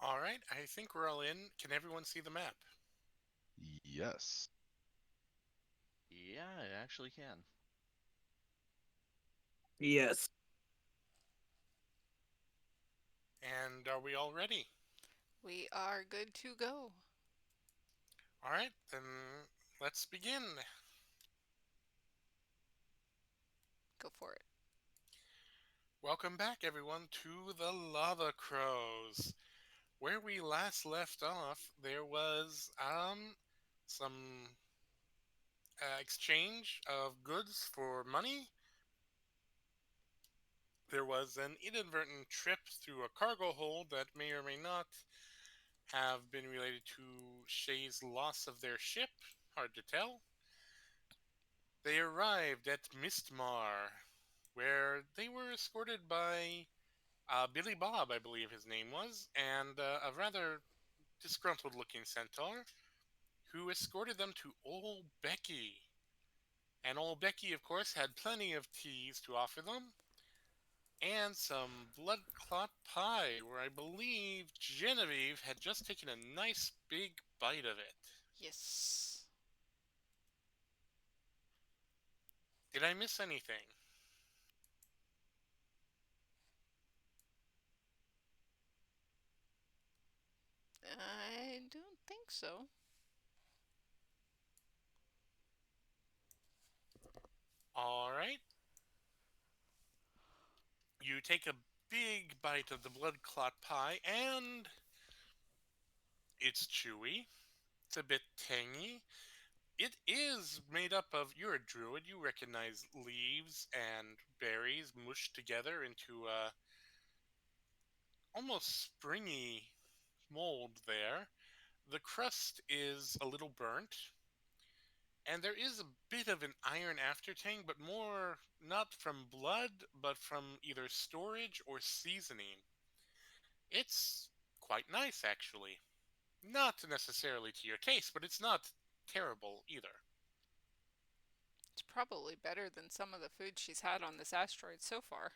All right, I think we're all in. Can everyone see the map? Yes. Yeah, it actually can. Yes. And are we all ready? We are good to go. All right, then let's begin. Go for it. Welcome back, everyone, to the Lava Crows. Where we last left off, there was some exchange of goods for money. There was an inadvertent trip through a cargo hold that may or may not have been related to Shay's loss of their ship. Hard to tell. They arrived at Mistmar, where they were escorted by Billy Bob, I believe his name was, and a rather disgruntled looking centaur, who escorted them to Old Becky. And Old Becky, of course, had plenty of teas to offer them, and some blood clot pie, where I believe Genevieve had just taken a nice big bite of it. Yes. Did I miss anything? I don't think so. All right. You take a big bite of the blood clot pie, and it's chewy. It's a bit tangy. It is made up of. You're a druid. You recognize leaves and berries mushed together into a almost springy mold there. The crust is a little burnt, and there is a bit of an iron aftertaste, but more not from blood, but from either storage or seasoning. It's quite nice, actually. Not necessarily to your taste, but it's not terrible either. It's probably better than some of the food she's had on this asteroid so far.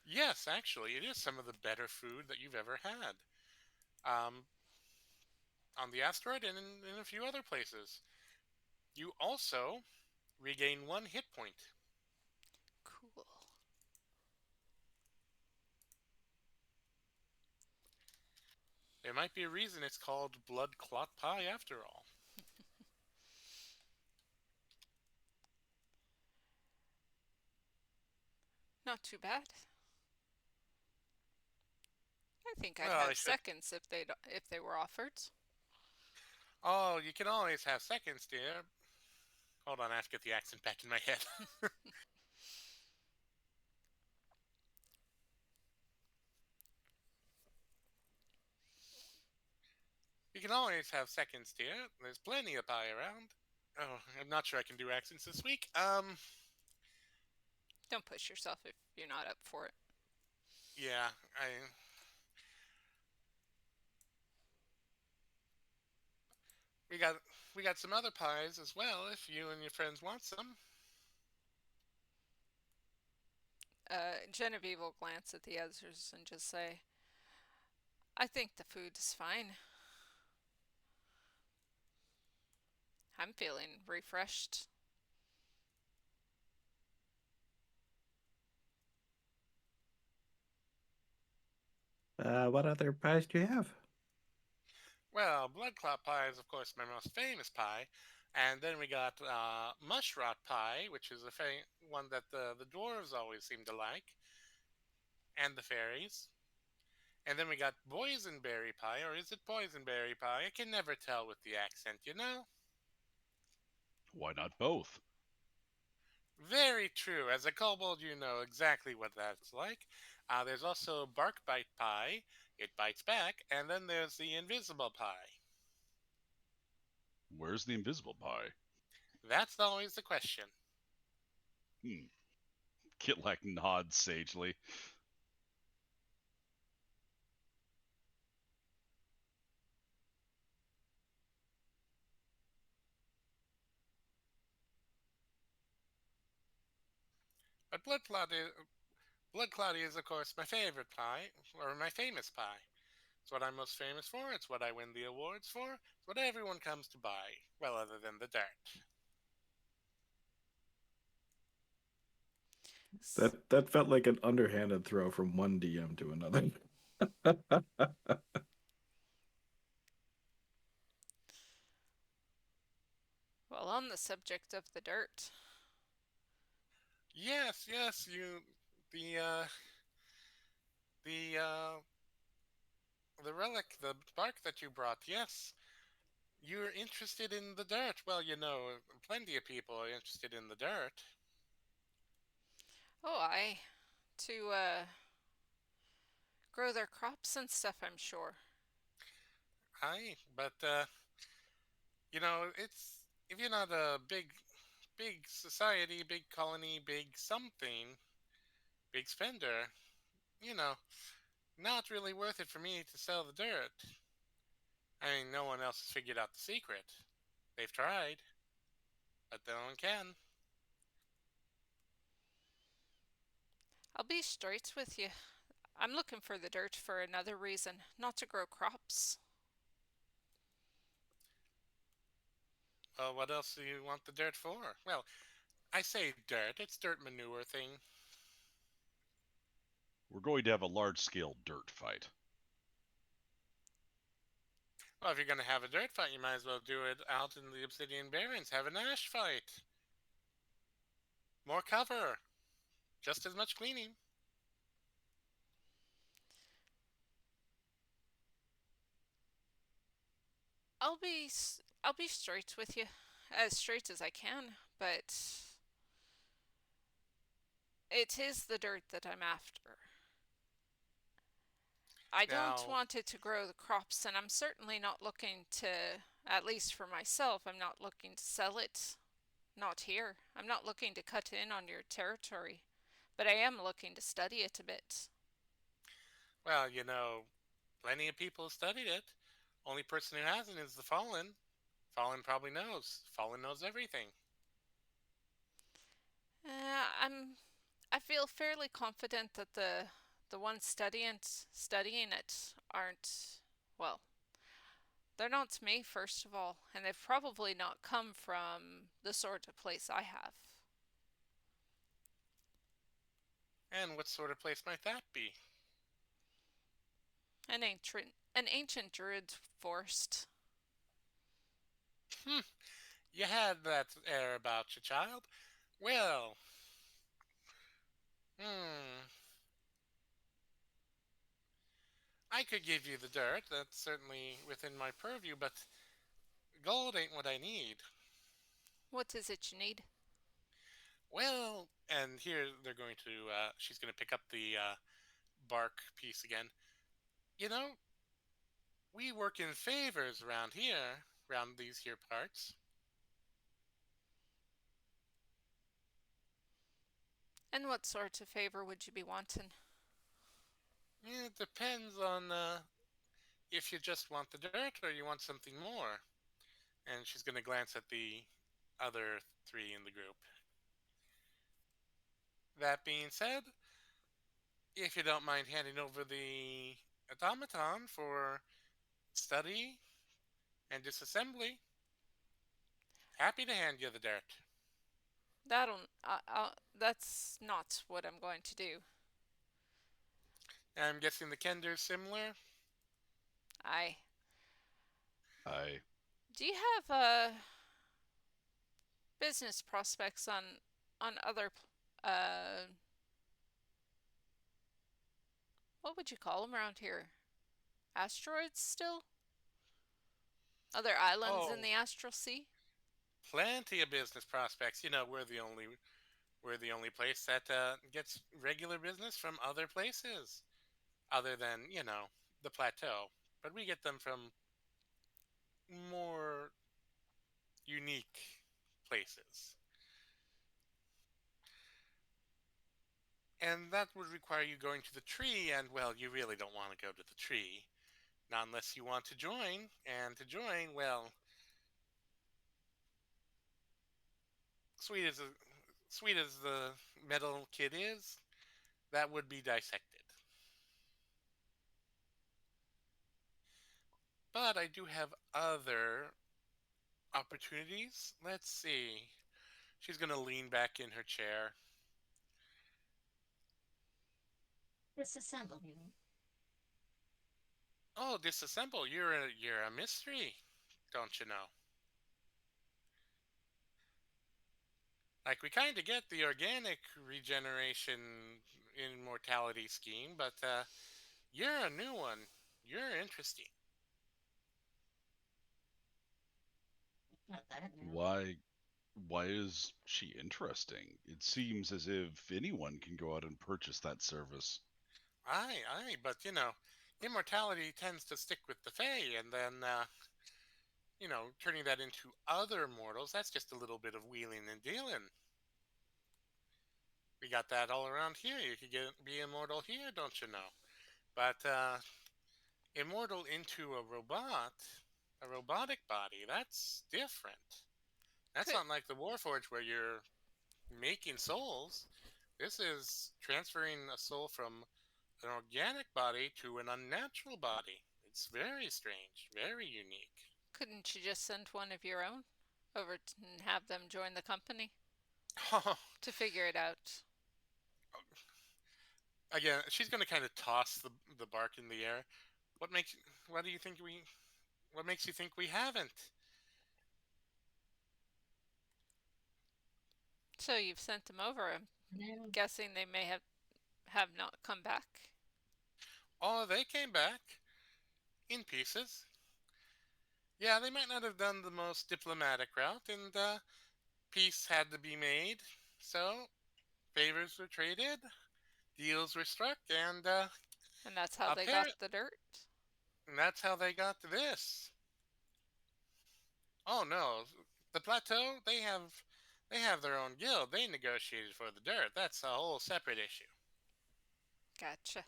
Yes, actually, it is some of the better food that you've ever had. Um, on the asteroid and in a few other places. You also regain one hit point. Cool. There might be a reason it's called blood clot pie after all. Not too bad. I think I'd Well, I have should. seconds if they were offered. Oh, you can always have seconds, dear. Hold on, I have to get the accent back in my head. You can always have seconds, dear. There's plenty of pie around. Oh, I'm not sure I can do accents this week. Don't push yourself if you're not up for it. Yeah, I. We got we got some other pies as well. If you and your friends want some. Genevieve will glance at the others and just say, I think the food is fine. I'm feeling refreshed. What other pies do you have? Well, blood clot pie is, of course, my most famous pie. And then we got mushrot pie, which is one that the dwarves always seem to like, and the fairies. And then we got boysenberry pie, or is it boysenberry pie? I can never tell with the accent, you know? Why not both? Very true. As a kobold, you know exactly what that's like. There's also bark bite pie. It bites back. And then there's the invisible pie. Where's the invisible pie? That's always the question. Hmm. Kitlak nods sagely. But blood clot is, of course, my favorite pie, or my famous pie. It's what I'm most famous for. It's what I win the awards for. It's what everyone comes to buy. Well, other than the dirt. S- That felt like an underhanded throw from one DM to another. Well, on the subject of the dirt, Yes, you, the uh, the uh, the relic, the bark that you brought. Yes, you're interested in the dirt. Well, plenty of people are interested in the dirt. oh, I to grow their crops and stuff, I'm sure. Aye, but it's if you're not a big society, big colony, big something, big spender, you know, not really worth it for me to sell the dirt. I mean, no one else has figured out the secret. They've tried, but no one can. I'll be straight with you. I'm looking for the dirt for another reason, not to grow crops. What else do you want the dirt for? Well, I say dirt. It's dirt manure thing. We're going to have a large-scale dirt fight. Well, if you're going to have a dirt fight, you might as well do it out in the Obsidian Barrens. Have an ash fight. More cover. Just as much cleaning. I'll be straight with you, as straight as I can, but it is the dirt that I'm after. I don't Now, want it to grow the crops, and I'm certainly not looking to, at least for myself, I'm not looking to sell it. Not here. I'm not looking to cut in on your territory, but I am looking to study it a bit. well, plenty of people studied it. Only person who hasn't is the Fallen. Fallen probably knows. Fallen knows everything. I'm I feel fairly confident that the ones studying it aren't, well, they're not me first of all, and they've probably not come from the sort of place I have. And what sort of place might that be? An ancient druid forest. Hmm, you had that air about you, child. Well, hmm, I could give you the dirt. That's certainly within my purview, but gold ain't what I need. What is it you need? Well, and here she's going to pick up the bark piece again. You know, we work in favors around here, around these here parts. And what sort of favor would you be wanting? It depends on if you just want the dirt or you want something more. And she's going to glance at the other three in the group. That being said, if you don't mind handing over the automaton for study and disassembly, happy to hand you the dirt. That's not what I'm going to do. I'm guessing the Kender's similar. I I Do you have business prospects on other what would you call them around here? Asteroids still? Other islands in Oh, the astral sea? plenty of business prospects. We're the only place that gets regular business from other places, other than the plateau. But we get them from more unique places. And that would require you going to the tree, and well, you really don't want to go to the tree. Not unless you want to join. And to join, well, sweet as a, sweet as the metal kid is, that would be dissected. but I do have other opportunities. Let's see. She's gonna lean back in her chair. Disassemble you. Oh, disassemble. You're a mystery, don't you know? Like we kind of get the organic regeneration immortality scheme, but you're a new one. You're interesting. Not that now. Why is she interesting? It seems as if anyone can go out and purchase that service. Aye, but immortality tends to stick with the Fae, and then turning that into other mortals, that's just a little bit of wheeling and dealing. We got that all around here. You could be immortal here, don't you know? But immortal into a robotic body, that's different. That's Could not like the Warforged where you're making souls. This is transferring a soul from an organic body to an unnatural body. It's very strange, very unique. couldn't you just send one of your own over and have them join the company to figure it out? Again, she's going to kind of toss the bark in the air. What do you think what makes you think we haven't? So you've sent them over. I'm No. guessing they may have not come back. Oh, they came back in pieces. Yeah, they might not have done the most diplomatic route, and peace had to be made. So favors were traded, deals were struck, and And that's how they got the dirt. that's how they got to this. Oh no, the plateau they have their own guild. They negotiated for the dirt. That's a whole separate issue. Gotcha.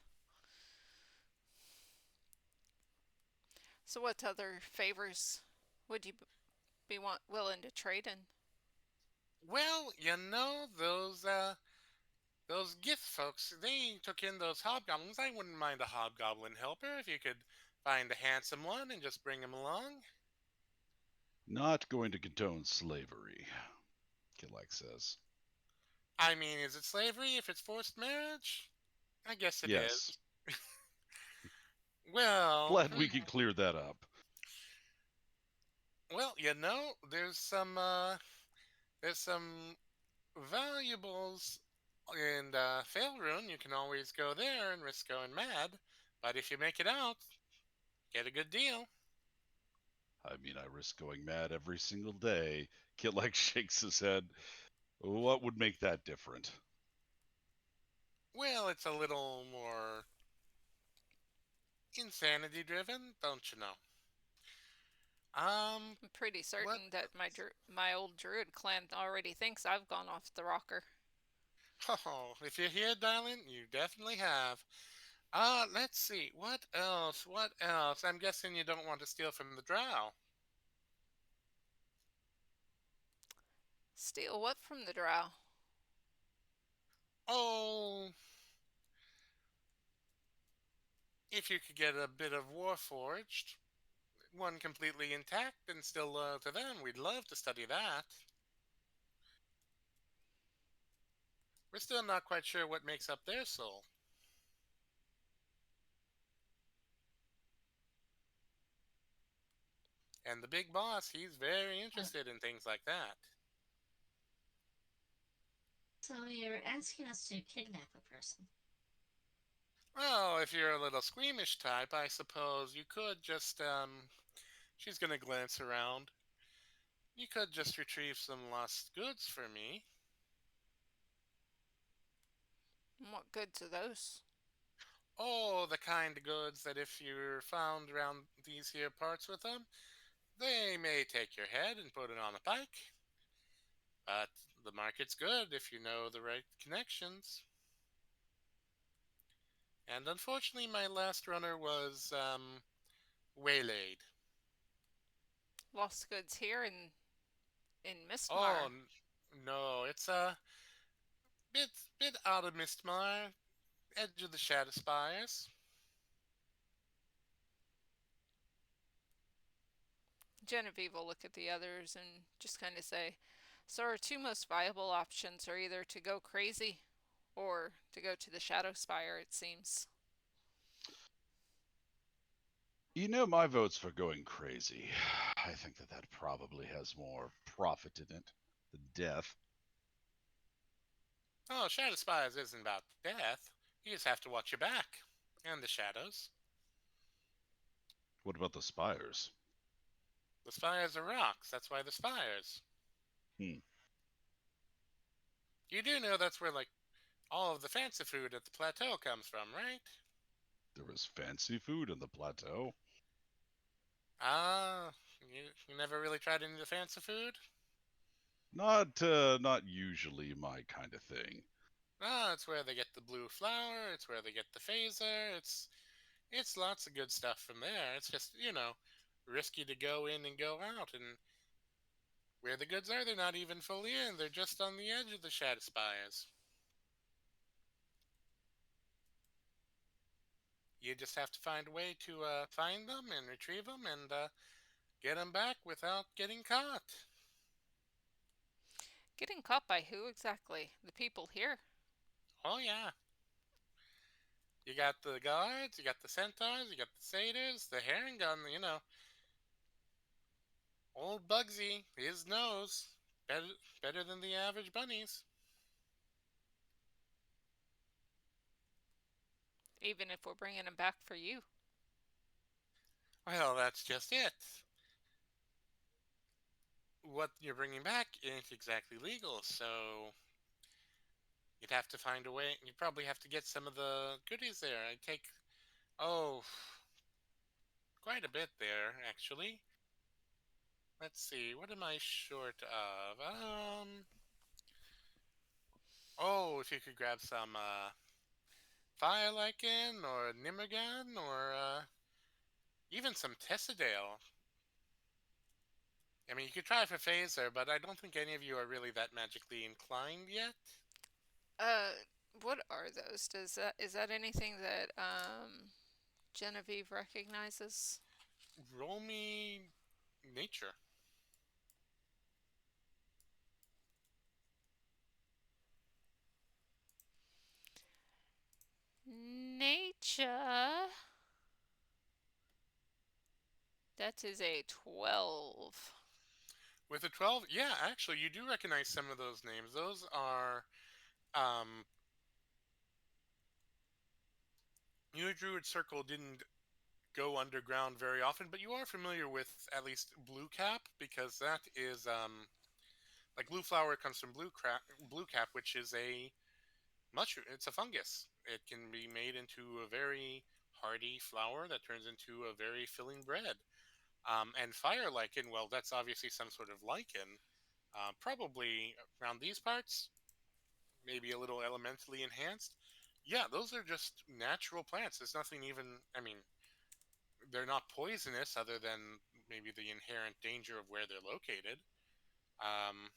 So what other favors would you be willing to trade in? Well, those gift folks, they took in those hobgoblins. I wouldn't mind a hobgoblin helper if you could find a handsome one and just bring him along. Not going to condone slavery, Kilak says. I mean, is it slavery if it's forced marriage? I guess it Yes. is. Well, Glad we can clear that up. well, there's some valuables in Failrune. You can always go there and risk going mad. But if you make it out, get a good deal. I mean, I risk going mad every single day. Kilak shakes his head. What would make that different? Well, it's a little more insanity driven, don't you know? I'm pretty certain that my old druid clan already thinks I've gone off the rocker. Oh, if you're here, darling, you definitely have. Let's see. What else? What else? I'm guessing you don't want to steal from the drow. Steal what from the drow? Oh, if you could get a bit of Warforged, one completely intact and still loyal to them, we'd love to study that. We're still not quite sure what makes up their soul. And the big boss, he's very interested in things like that. So you're asking us to kidnap a person? Well, if you're a little squeamish type, I suppose you could just, she's gonna glance around. You could just retrieve some lost goods for me. And what goods are those? Oh, the kind of goods that if you're found around these here parts with them, they may take your head and put it on a pike. But the market's good if you know the right connections. And unfortunately, my last runner was waylaid. Lost goods here in Mistmar. Oh no, it's a bit out of Mistmar, edge of the Shadow Spires. Genevieve will look at the others and just kind of say, so our two most viable options are either to go crazy or to go to the Shadow Spire, it seems. You know, my vote's for going crazy. I think that probably has more profit in it than death. Oh, Shadow Spies isn't about death. You just have to watch your back. And the shadows. What about the spires? The spires are rocks. That's why the spires. Hmm. You do know that's where, like, all of the fancy food at the plateau comes from, right? There was fancy food on the plateau. Ah, you never really tried any of the fancy food? Not usually my kind of thing. Ah, it's where they get the blue flower. It's where they get the phaser. It's lots of good stuff from there. It's just, risky to go in and go out. And where the goods are, they're not even fully in. They're just on the edge of the Shadow Spires. You just have to find a way to find them and retrieve them and get them back without getting caught. Getting caught by who exactly? The people here? Oh, yeah. You got the guards, you got the centaurs, you got the satyrs, the herring gun, Old Bugsy, his nose, better than the average bunnies. Even if we're bringing them back for you. Well, that's just it. What you're bringing back ain't exactly legal, so you'd have to find a way. You'd probably have to get some of the goodies there. I'd take, oh, quite a bit there, actually. Let's see, what am I short of? Oh, if you could grab some Fire Lichen or Nimmergan or even some Tessadale. I mean, you could try for Phaser, but I don't think any of you are really that magically inclined yet. What are those? Is that anything that Genevieve recognizes? Roll me nature. Nature. That is a 12. With a 12, yeah, actually, you do recognize some of those names. Those are, New Druid Circle didn't go underground very often, but you are familiar with at least Blue Cap, because that is, like Blue Flower comes from Blue Cap, which is a mushroom. It's a fungus. It can be made into a very hearty flour that turns into a very filling bread. And fire lichen, well, that's obviously some sort of lichen. Probably around these parts, maybe a little elementally enhanced. Yeah, those are just natural plants. There's nothing even, I mean, they're not poisonous other than maybe the inherent danger of where they're located. Um,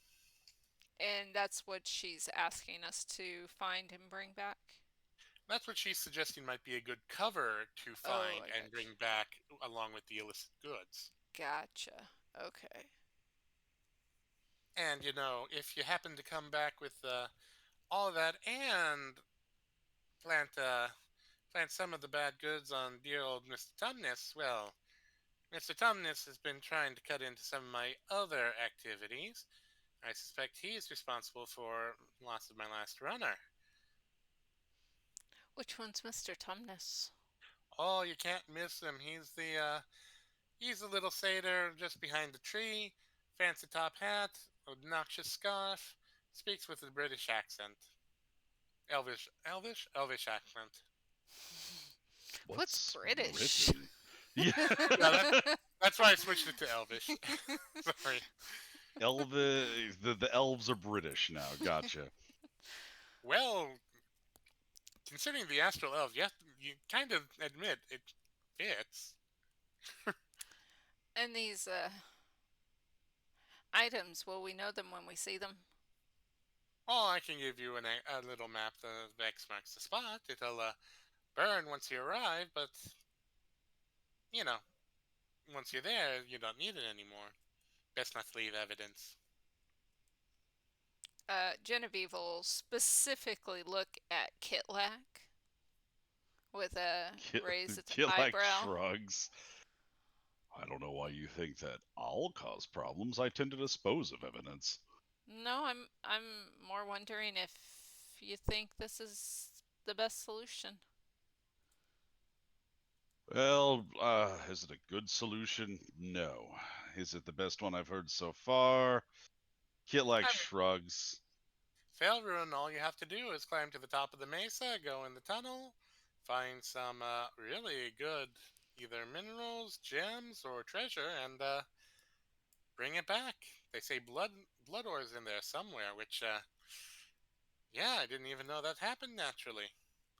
And that's what she's asking us to find and bring back. that's what she's suggesting might be a good cover to find I and bring back along with the illicit goods. Gotcha. Okay. And if you happen to come back with all of that and plant plant some of the bad goods on dear old Mr. Tumnus, well, Mr. Tumnus has been trying to cut into some of my other activities. I suspect he's responsible for loss of my last runner. Which one's Mr. Tumnus? Oh, you can't miss him. He's the little satyr just behind the tree, fancy top hat, obnoxious scarf, speaks with a British accent. Elvish accent. What's British? written? Yeah. No, that's why I switched it to Elvish. Sorry. The elves are British now. Gotcha. Well, considering the astral elves, you kind of admit it fits. And these items, will we know them when we see them? Oh, I can give you a little map of X marks the spot. It'll burn once you arrive, but you know, once you're there, you don't need it anymore. Best not to leave evidence. Genevieve will specifically look at Kitlak with a raised Kitlak eyebrow. shrugs. I don't know why you think that I'll cause problems. I tend to dispose of evidence. No, I'm more wondering if you think this is the best solution. Well, is it a good solution? No. Is it the best one I've heard so far? Kitlak shrugs. Failrune, all you have to do is climb to the top of the mesa, go in the tunnel, find some really good either minerals, gems, or treasure, and bring it back. They say blood ores in there somewhere, which yeah, I didn't even know that happened naturally.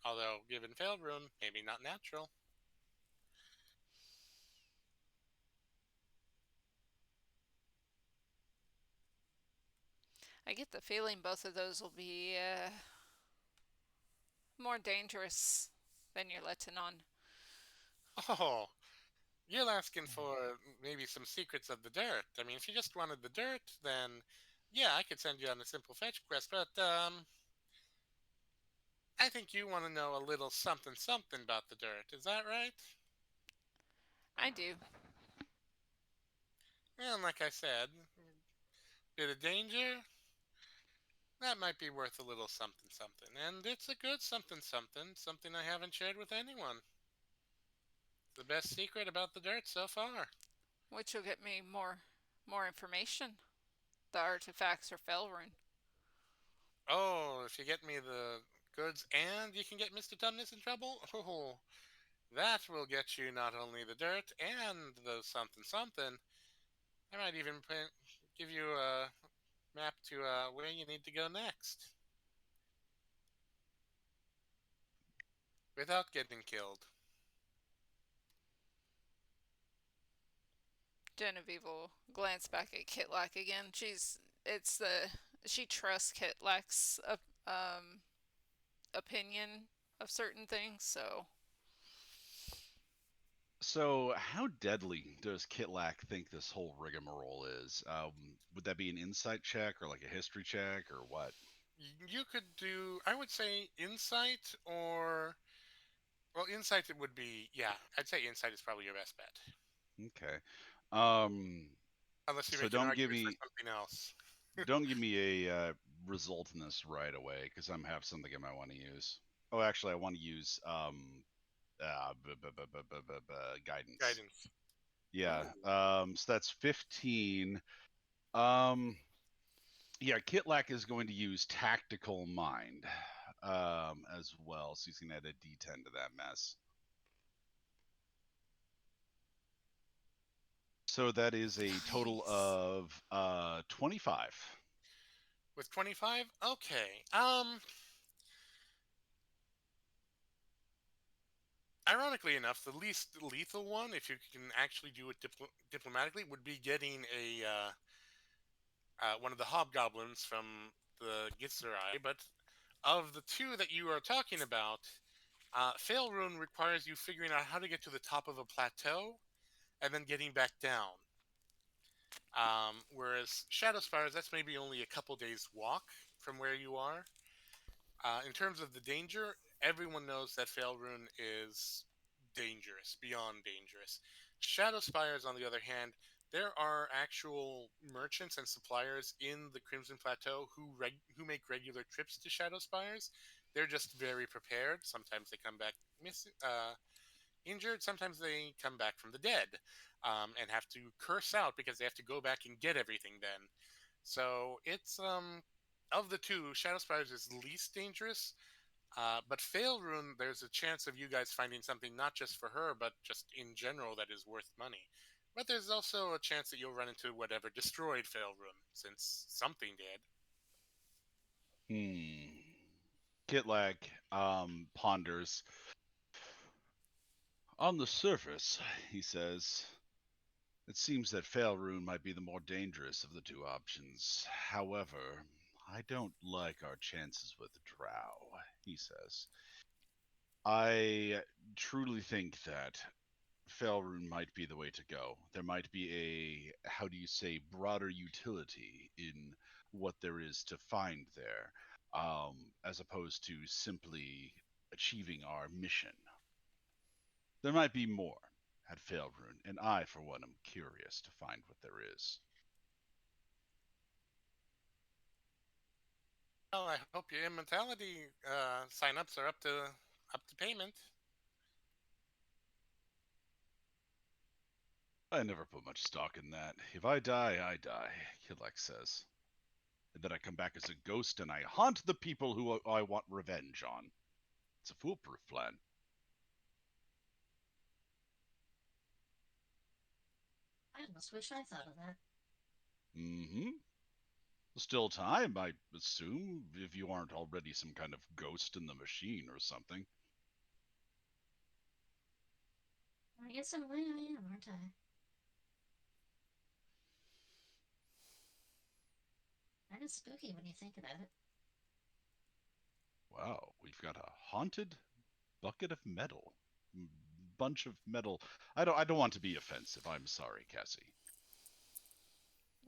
Although, given Failrune, maybe not natural. I get the feeling both of those will be more dangerous than you're letting on. Oh, you're asking for maybe some secrets of the dirt. I mean, if you just wanted the dirt, then yeah, I could send you on a simple fetch quest, but I think you want to know a little something something about the dirt. Is that right? I do. And like I said, bit of danger, that might be worth a little something something. And it's a good something something, something I haven't shared with anyone. The best secret about the dirt so far. Which will get me more information. The artifacts or Failrune. Oh, if you get me the goods and you can get Mr. Tumnus in trouble, oh, that will get you not only the dirt and the something something. I might even give you a map to where you need to go next. Without getting killed. Genevieve will glance back at Kitlak again. She trusts Kitlak's opinion of certain things, so. So, how deadly does Kitlak think this whole rigmarole is? Would that be an insight check or like a history check or what? You could do, I would say, insight or. Well, insight it would be, yeah, I'd say insight is probably your best bet. Okay. Um, Unless you so make an don't give argument me for something else. don't give me a result in this right away because I have something I might want to use. Oh, actually, I want to use guidance. Guidance. Yeah. So that's 15. Yeah, Kitlak is going to use Tactical Mind as well, so he's going to add a D10 to that mess. So that is a total of 25. With 25? Okay. Ironically enough, the least lethal one, if you can actually do it diplomatically, would be getting a one of the hobgoblins from the Gitzerai. But of the two that you are talking about, Failrune requires you figuring out how to get to the top of a plateau and then getting back down. Whereas Shadowspires, that's maybe only a couple days walk from where you are. In terms of the danger, everyone knows that Failrune is dangerous, beyond dangerous. Shadowspires, on the other hand, there are actual merchants and suppliers in the Crimson Plateau who make regular trips to Shadowspires. They're just very prepared. Sometimes they come back injured. Sometimes they come back from the dead and have to curse out because they have to go back and get everything then. So it's of the two, Shadowspires is least dangerous. But Failrune, there's a chance of you guys finding something not just for her, but just in general that is worth money. But there's also a chance that you'll run into whatever destroyed Failrune, since something did. Kitlak ponders. On the surface, he says, it seems that Failrune might be the more dangerous of the two options. However, I don't like our chances with Drow, he says. I truly think that Failrune might be the way to go. There might be a, how do you say, broader utility in what there is to find there, as opposed to simply achieving our mission. There might be more at Failrune, and I, for one, am curious to find what there is. Well, I hope your immortality sign-ups are up to payment. I never put much stock in that. If I die, I die, Kidlex says. And then I come back as a ghost and I haunt the people who I want revenge on. It's a foolproof plan. I almost wish I thought of that. Mm-hmm. Still time, I assume, if you aren't already some kind of ghost in the machine or something. I guess in a way I am, aren't I? Kind of spooky when you think about it. Wow, we've got a haunted bucket of metal. Bunch of metal. I don't want to be offensive. I'm sorry, Cassie.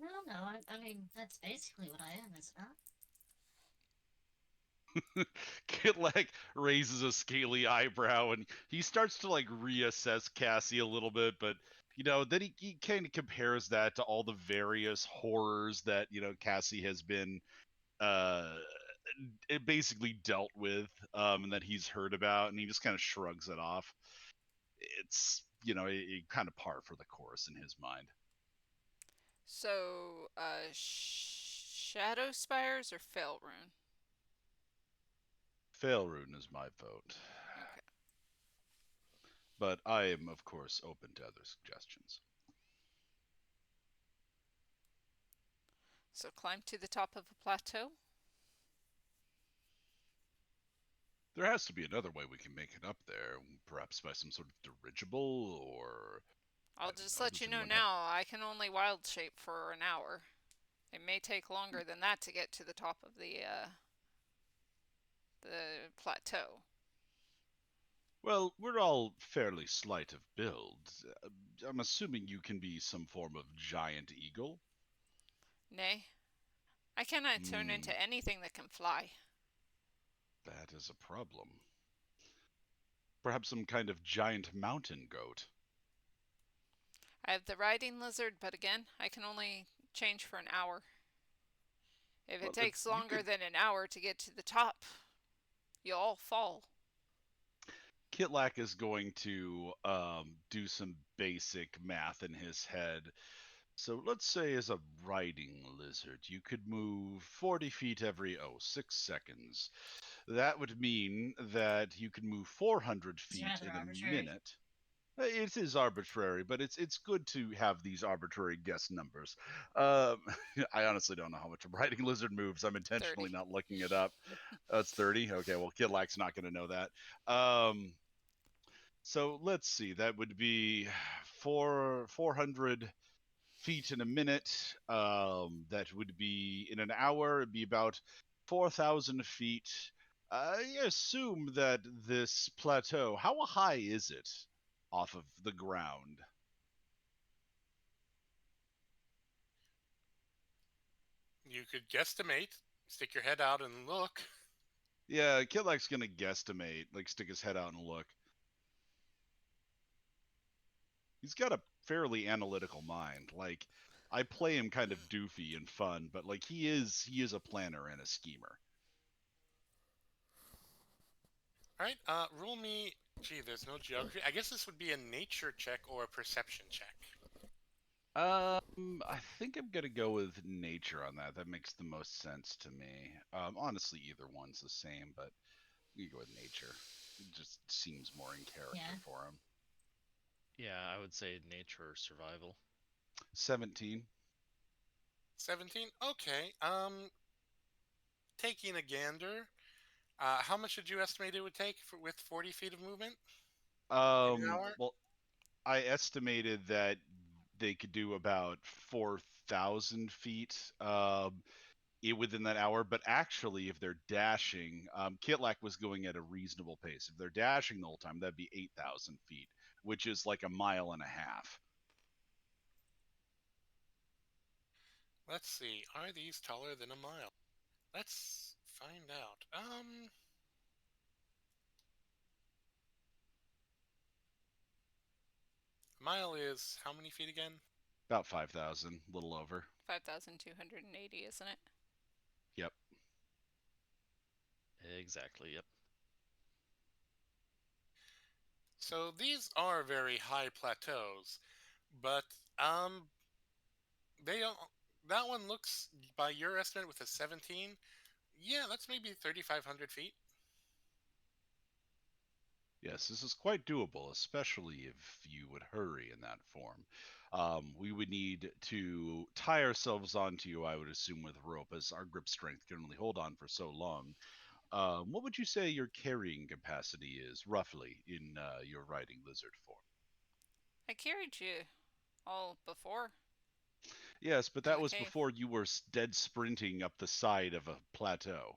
No, I mean, that's basically what I am, is it not? Kitlek raises a scaly eyebrow and he starts to like reassess Cassie a little bit, but then he kind of compares that to all the various horrors that Cassie has been basically dealt with, and that he's heard about, and he just kind of shrugs it off. It's kind of par for the course in his mind. So, Shadow Spires or Failrune? Failrune is my vote. Okay. But I am, of course, open to other suggestions. So climb to the top of a plateau? There has to be another way we can make it up there, perhaps by some sort of dirigible, or... I'll just let you know now, I can only wild shape for an hour. It may take longer than that to get to the top of the plateau. Well, we're all fairly slight of build. I'm assuming you can be some form of giant eagle? Nay, I cannot turn into anything that can fly. That is a problem. Perhaps some kind of giant mountain goat. I have the riding lizard, but again, I can only change for an hour. If it takes longer than an hour to get to the top, you'll all fall. Kitlak is going to do some basic math in his head. So let's say as a riding lizard, you could move 40 feet every, 6 seconds. That would mean that you could move 400 feet in a minute. It is arbitrary, but it's good to have these arbitrary guess numbers. I honestly don't know how much a riding lizard moves. I'm intentionally 30. not looking it up. That's 30? Okay, well, Kidlak's not going to know that. So let's see. That would be 400 feet in a minute. That would be in an hour. It'd be about 4,000 feet. I assume that this plateau, how high is it off of the ground? You could guesstimate, stick your head out and look. Yeah, Kidlak's gonna guesstimate, like stick his head out and look. He's got a fairly analytical mind. Like, I play him kind of doofy and fun, but like he is a planner and a schemer. All right, roll me. Gee, there's no geography. I guess this would be a nature check or a perception check. I think I'm gonna go with nature on that. That makes the most sense to me. Honestly, either one's the same, but you go with nature. It just seems more in character for him. Yeah, I would say nature or survival. 17. 17. Okay. Taking a gander. How much did you estimate it would take with 40 feet of movement? Well, I estimated that they could do about 4,000 feet within that hour. But actually, if they're dashing, Kitlak was going at a reasonable pace. If they're dashing the whole time, that'd be 8,000 feet, which is like a mile and a half. Let's see. Are these taller than a mile? Let's find out. Mile is how many feet again? About 5,000, a little over. 5,280, isn't it? Yep. Exactly. Yep. So these are very high plateaus, but they don't. That one looks, by your estimate, with a 17. Yeah, that's maybe 3,500 feet. Yes, this is quite doable, especially if you would hurry in that form. We would need to tie ourselves onto you, I would assume, with rope, as our grip strength can only hold on for so long. What would you say your carrying capacity is, roughly, in your riding lizard form? I carried you all before Yes, but in that the was cave. before you were dead sprinting up the side of a plateau.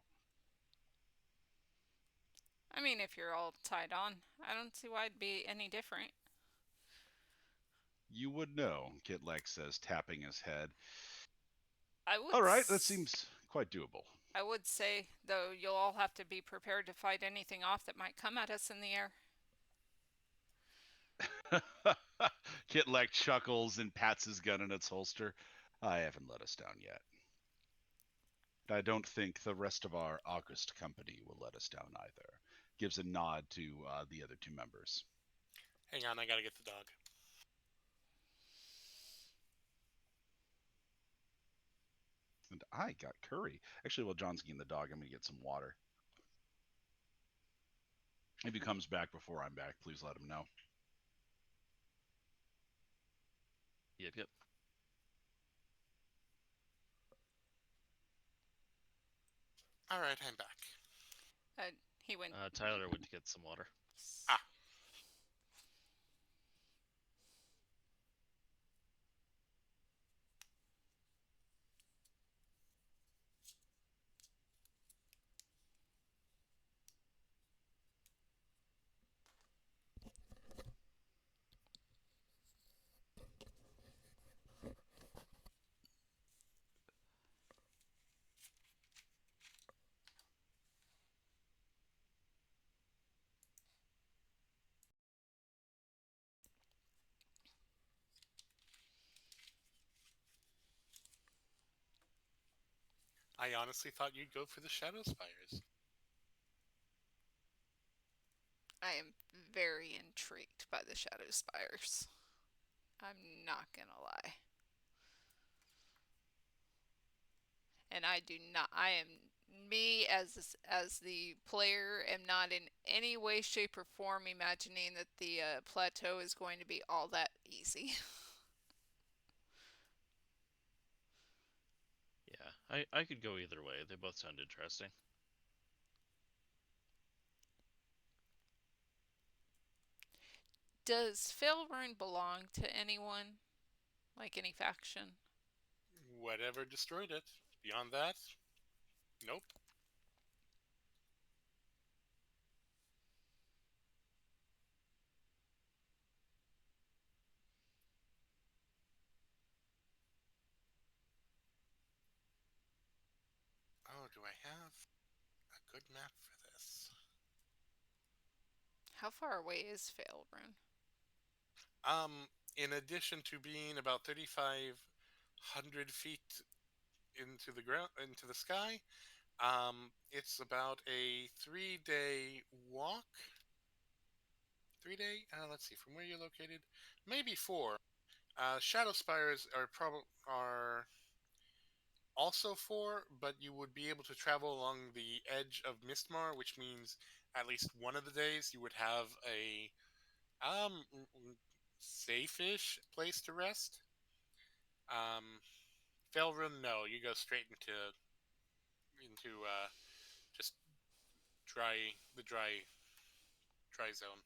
I mean, if you're all tied on, I don't see why it'd be any different. You would know, Kitlek says, tapping his head. I would. All right, that seems quite doable. I would say, though, you'll all have to be prepared to fight anything off that might come at us in the air. Kitlek chuckles and pats his gun in its holster. I haven't let us down yet. I don't think the rest of our August company will let us down either. Gives a nod to the other two members. Hang on, I gotta get the dog. And I got curry. Actually, while John's getting the dog, I'm going to get some water. If he comes back before I'm back, please let him know. Yep. Yep. All right, I'm back. He went. Tyler went to get some water. Ah. I honestly thought you'd go for the Shadow Spires. I am very intrigued by the Shadow Spires. I'm not gonna lie. And I do not. I am me as the player am not in any way, shape, or form imagining that the plateau is going to be all that easy. Yeah, I could go either way. They both sound interesting. Does Failrune belong to anyone? Like any faction? Whatever destroyed it. Beyond that, nope. Oh, do I have a good map for this? How far away is Failrune? In addition to being about 3,500 feet into the ground, into the sky, it's about a 3-day walk. 3-day? Let's see, from where you're located, maybe 4. Shadow Spires are also 4, but you would be able to travel along the edge of Mistmar, which means at least one of the days you would have a safe-ish place to rest. Failrune, no, you go straight into just dry zone.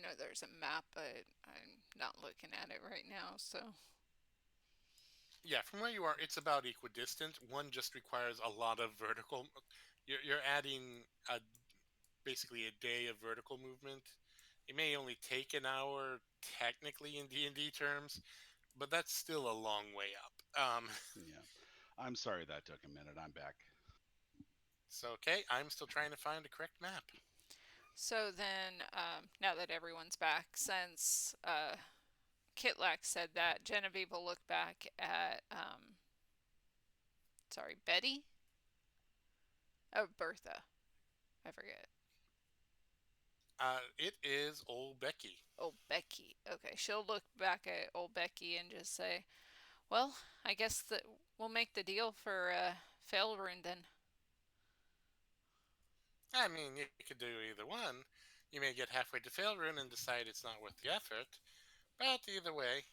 know there's a map, but I'm not looking at it right now, so. Yeah, from where you are, it's about equidistant. One just requires a lot of vertical. You're adding basically a day of vertical movement. It may only take an hour technically in D&D terms, but that's still a long way up. Yeah. I'm sorry that took a minute. I'm back. So okay, I'm still trying to find a correct map. So then, now that everyone's back, since Kitlak said that, Genevieve will look back at, sorry, Betty? Oh, Bertha. I forget. It is old Becky. Old Becky. Okay, she'll look back at old Becky and just say, well, I guess that we'll make the deal for Failrune then. I mean, you could do either one. You may get halfway to Failrune and decide it's not worth the effort, but either way,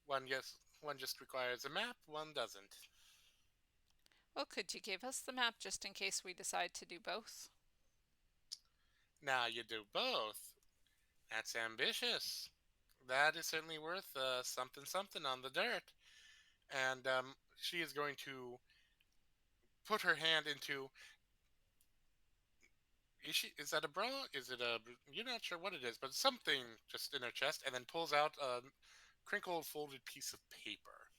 one just requires a map, one doesn't. Well, could you give us the map just in case we decide to do both? Now you do both. That's ambitious. That is certainly worth something something on the dirt. And she is going to put her hand into. Is that a bra? Is it a? You're not sure what it is, but something just in her chest, and then pulls out a crinkled, folded piece of paper.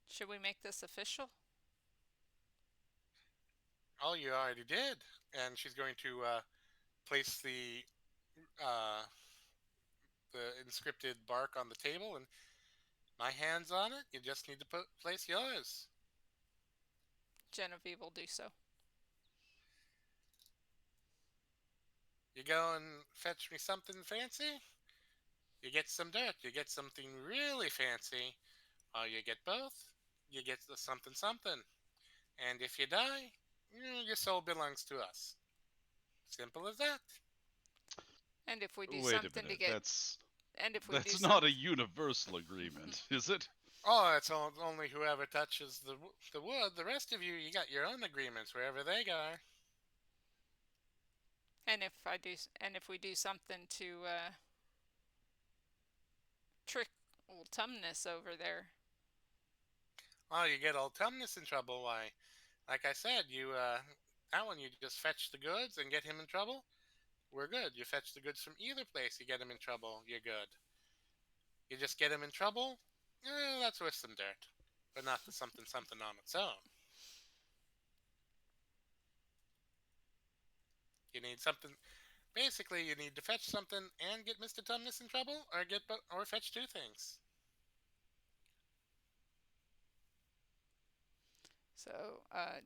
Should we make this official? Oh, you already did. And she's going to place the inscripted bark on the table, and my hand's on it. You just need to place yours. Genevieve will do so. You go and fetch me something fancy. You get some dirt. You get something really fancy. Or you get both. You get the something something. And if you die, your soul belongs to us. Simple as that. And if we do Wait a something minute. to get, That's and if we that's do not a universal agreement, is it? Oh, it's only whoever touches the wood. The rest of you got your own agreements wherever they are. and if we do something to trick old Tumnus over there. Oh, you get old Tumnus in trouble. Why, like I said, that one you just fetch the goods and get him in trouble. We're good. You fetch the goods from either place, you get him in trouble. You're good. You just get him in trouble. That's worth some dirt, but not the something something on its own. You need something. Basically, you need to fetch something and get Mr. Tumnus in trouble, or fetch two things. So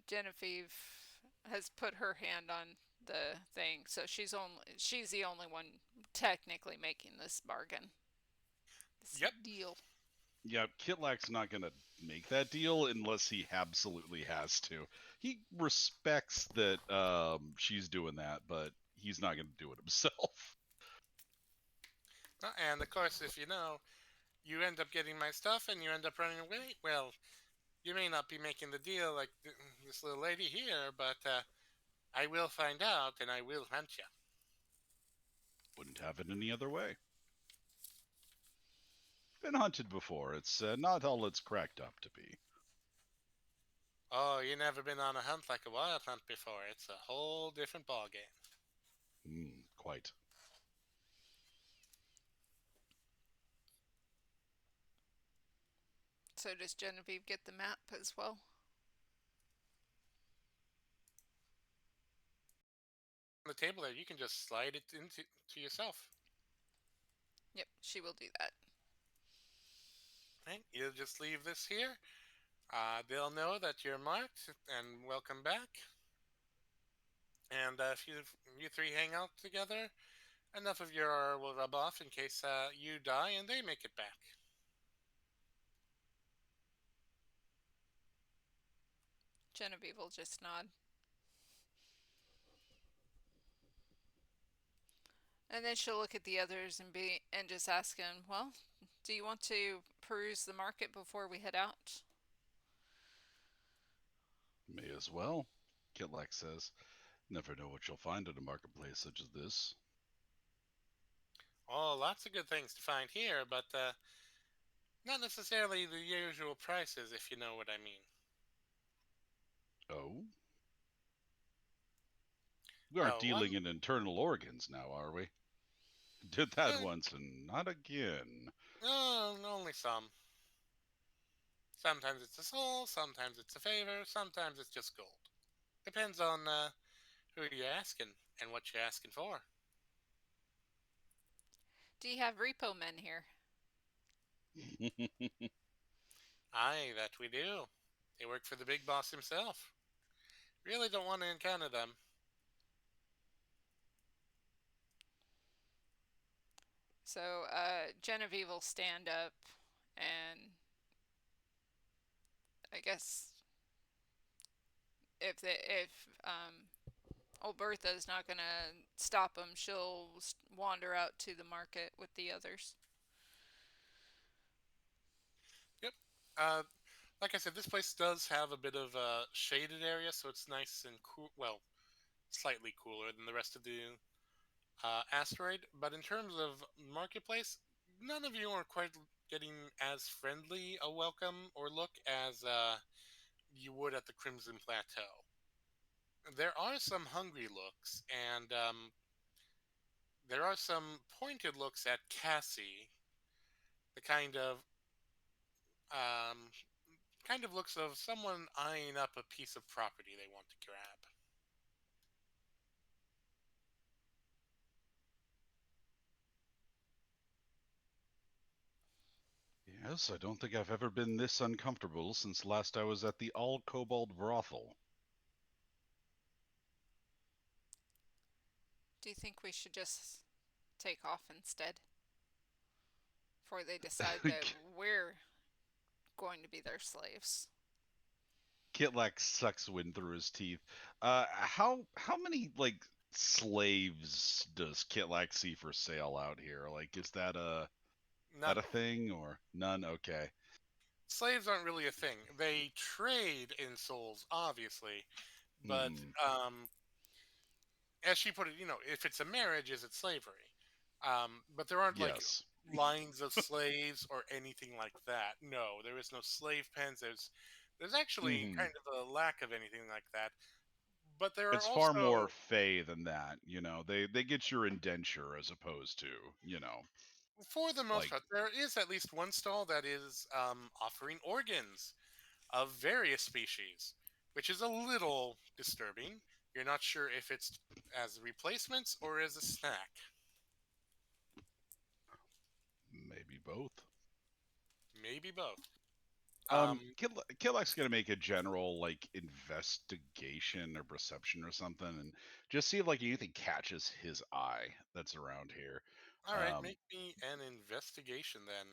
Genevieve has put her hand on the thing, so she's the only one technically making this bargain. This Yep. deal. Yeah, Kitlak's not gonna make that deal unless he absolutely has to. He respects that she's doing that, but he's not gonna do it himself. And of course, if you end up getting my stuff and you end up running away, well, you may not be making the deal like this little lady here, but I will find out and I will hunt you. Wouldn't have it any other way. Been hunted before. It's not all it's cracked up to be. Oh, you never been on a hunt like a wild hunt before. It's a whole different ballgame. Quite. So does Genevieve get the map as well? On the table there, you can just slide it into to yourself. Yep, she will do that. Right? You'll just leave this here. They'll know that you're marked and welcome back. And if you three hang out together, enough of your aura will rub off in case you die and they make it back. Genevieve will just nod. And then she'll look at the others and just ask him, well, do you want to peruse the market before we head out? May as well, Kitlak says. Never know what you'll find at a marketplace such as this. Oh, lots of good things to find here, but not necessarily the usual prices, if you know what I mean. Oh? We aren't Well, dealing one, in internal organs now, are we? Did that eh, once and not again. no, only some. Sometimes it's a soul, sometimes it's a favor, sometimes it's just gold. Depends on who you're asking and what you're asking for. Do you have repo men here? Aye, that we do. They work for the big boss himself. Really don't want to encounter them. So, Genevieve will stand up and I guess if old Bertha's not gonna stop them, she'll wander out to the market with the others. Yep. Like I said, this place does have a bit of a shaded area, so it's nice and cool. Well, slightly cooler than the rest of the asteroid. But in terms of marketplace, none of you are quite getting as friendly a welcome or look as you would at the Crimson Plateau. There are some hungry looks, and there are some pointed looks at Cassie, the um, kind of looks of someone eyeing up a piece of property they want to grab. Yes, I don't think I've ever been this uncomfortable since last I was at the All Cobalt Brothel. Do you think we should just take off instead? Before they decide that we're going to be their slaves. Kitlak sucks wind through his teeth. How many like slaves does Kitlak see for sale out here? Like, is that None. a thing or none? Okay. Slaves aren't really a thing. They trade in souls, obviously, but Hmm. as she put it, if it's a marriage, is it slavery? But there aren't like Yes. lines of slaves or anything like that. No, there is no slave pens. There's actually Hmm. kind of a lack of anything like that. But there are It's far more also, fey than that. They get your indenture as opposed to for the most like part, there is at least one stall that is offering organs of various species, which is a little disturbing. You're not sure if it's as replacements or as a snack. maybe both. Maybe both. Um, Killak's gonna make a general like investigation or perception or something, and just see if like anything catches his eye that's around here, all right, um, make me an investigation then.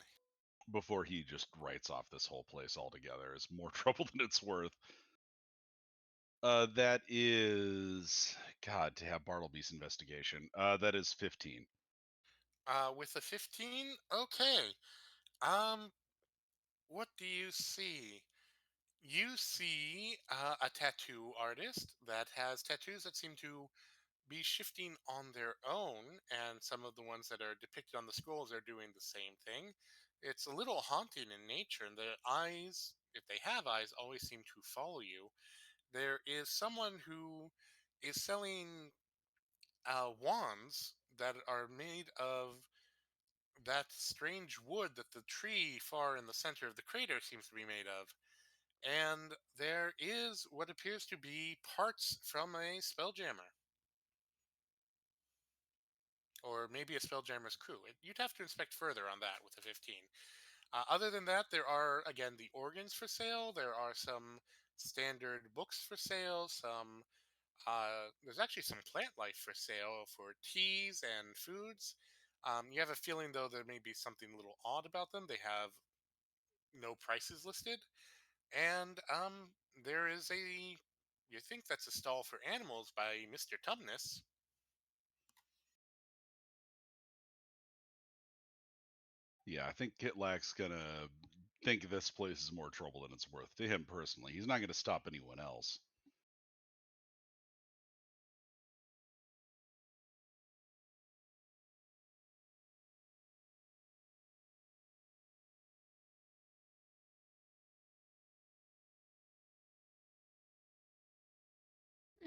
before he just writes off this whole place altogether. It's more trouble than it's worth. That is God to have Bartleby's investigation. That is 15. With a 15, okay. Um, what do you see? You see a tattoo artist that has tattoos that seem to be shifting on their own, and some of the ones that are depicted on the scrolls are doing the same thing. It's a little haunting in nature, and the eyes, if they have eyes, always seem to follow you. There is someone who is selling wands that are made of that strange wood that the tree far in the center of the crater seems to be made of. And there is what appears to be parts from a spelljammer. Or maybe a spelljammer's crew. You'd have to inspect further on that with a 15. Other than that, there are, again, the organs for sale. There are some standard books for sale. There's actually some plant life for sale for teas and foods. You have a feeling, though, there may be something a little odd about them. They have no prices listed. And there is you think that's a stall for animals by Mr. Tumnus. Yeah, I think Kitlak's gonna think this place is more trouble than it's worth to him personally. He's not gonna stop anyone else.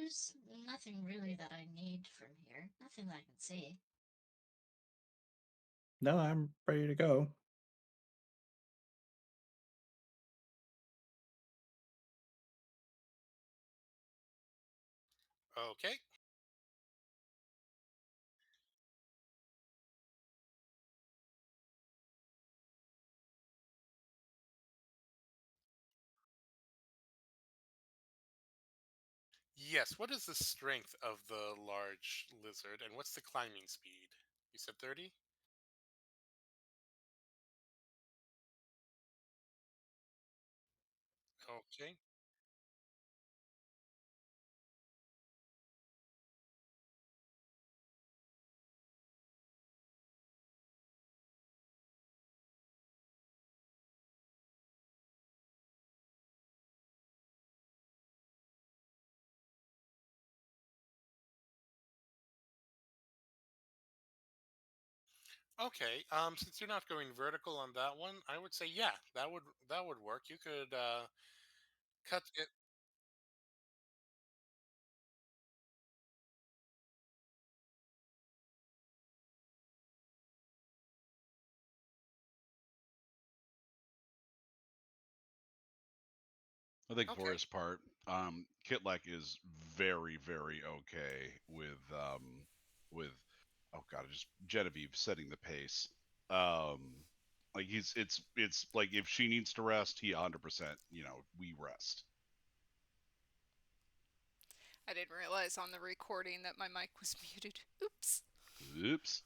There's nothing really that I need from here. Nothing that I can see. No, I'm ready to go. Okay. Yes, what is the strength of the large lizard, and what's the climbing speed? You said 30? Okay. Okay. Since you're not going vertical on that one, I would say yeah, that would work. You could cut it. I think for Okay. his part, Kitlak is very, very okay with oh god, just Genevieve setting the pace. Like it's like if she needs to rest, he 100%, we rest. I didn't realize on the recording that my mic was muted. Oops. Oops.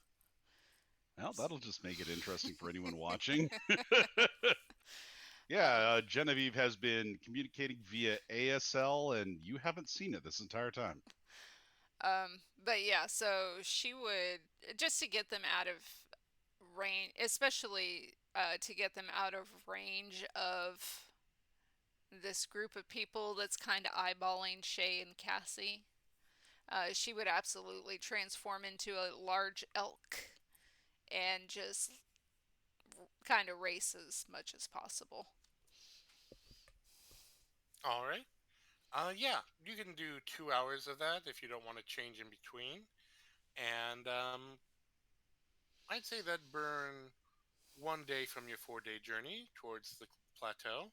Well, that'll just make it interesting for anyone watching. Yeah, Genevieve has been communicating via ASL, and you haven't seen it this entire time. But yeah, so she would, just to get them out of range, especially to get them out of range of this group of people that's kind of eyeballing Shay and Cassie. She would absolutely transform into a large elk and just kind of race as much as possible. All right. Yeah, you can do 2 hours of that if you don't want to change in between, and I'd say that burn one day from your 4-day journey towards the plateau.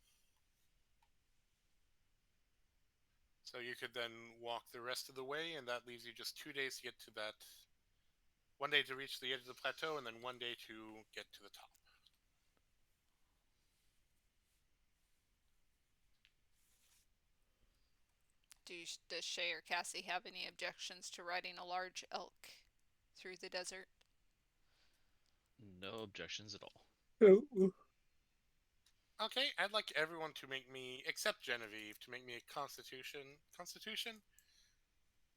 So you could then walk the rest of the way, and that leaves you just 2 days to get to that. One day to reach the edge of the plateau, and then one day to get to the top. Does Shay or Cassie have any objections to riding a large elk through the desert? No objections at all. Oh, Okay, I'd like everyone to make me, except Genevieve, to make me a Constitution?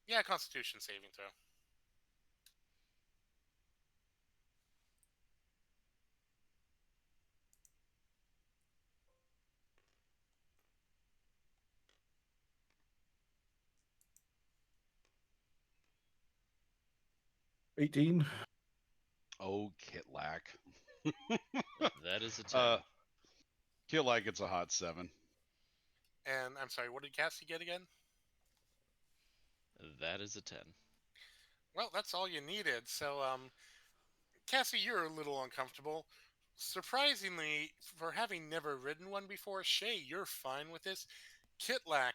Yeah, Constitution saving throw. $18. Oh, Kitlak. That is a 10. Kitlak gets a hot 7. And I'm sorry, what did Cassie get again? That is a 10. Well, that's all you needed. So, Cassie, you're a little uncomfortable. Surprisingly, for having never ridden one before, Shay, you're fine with this. Kitlak,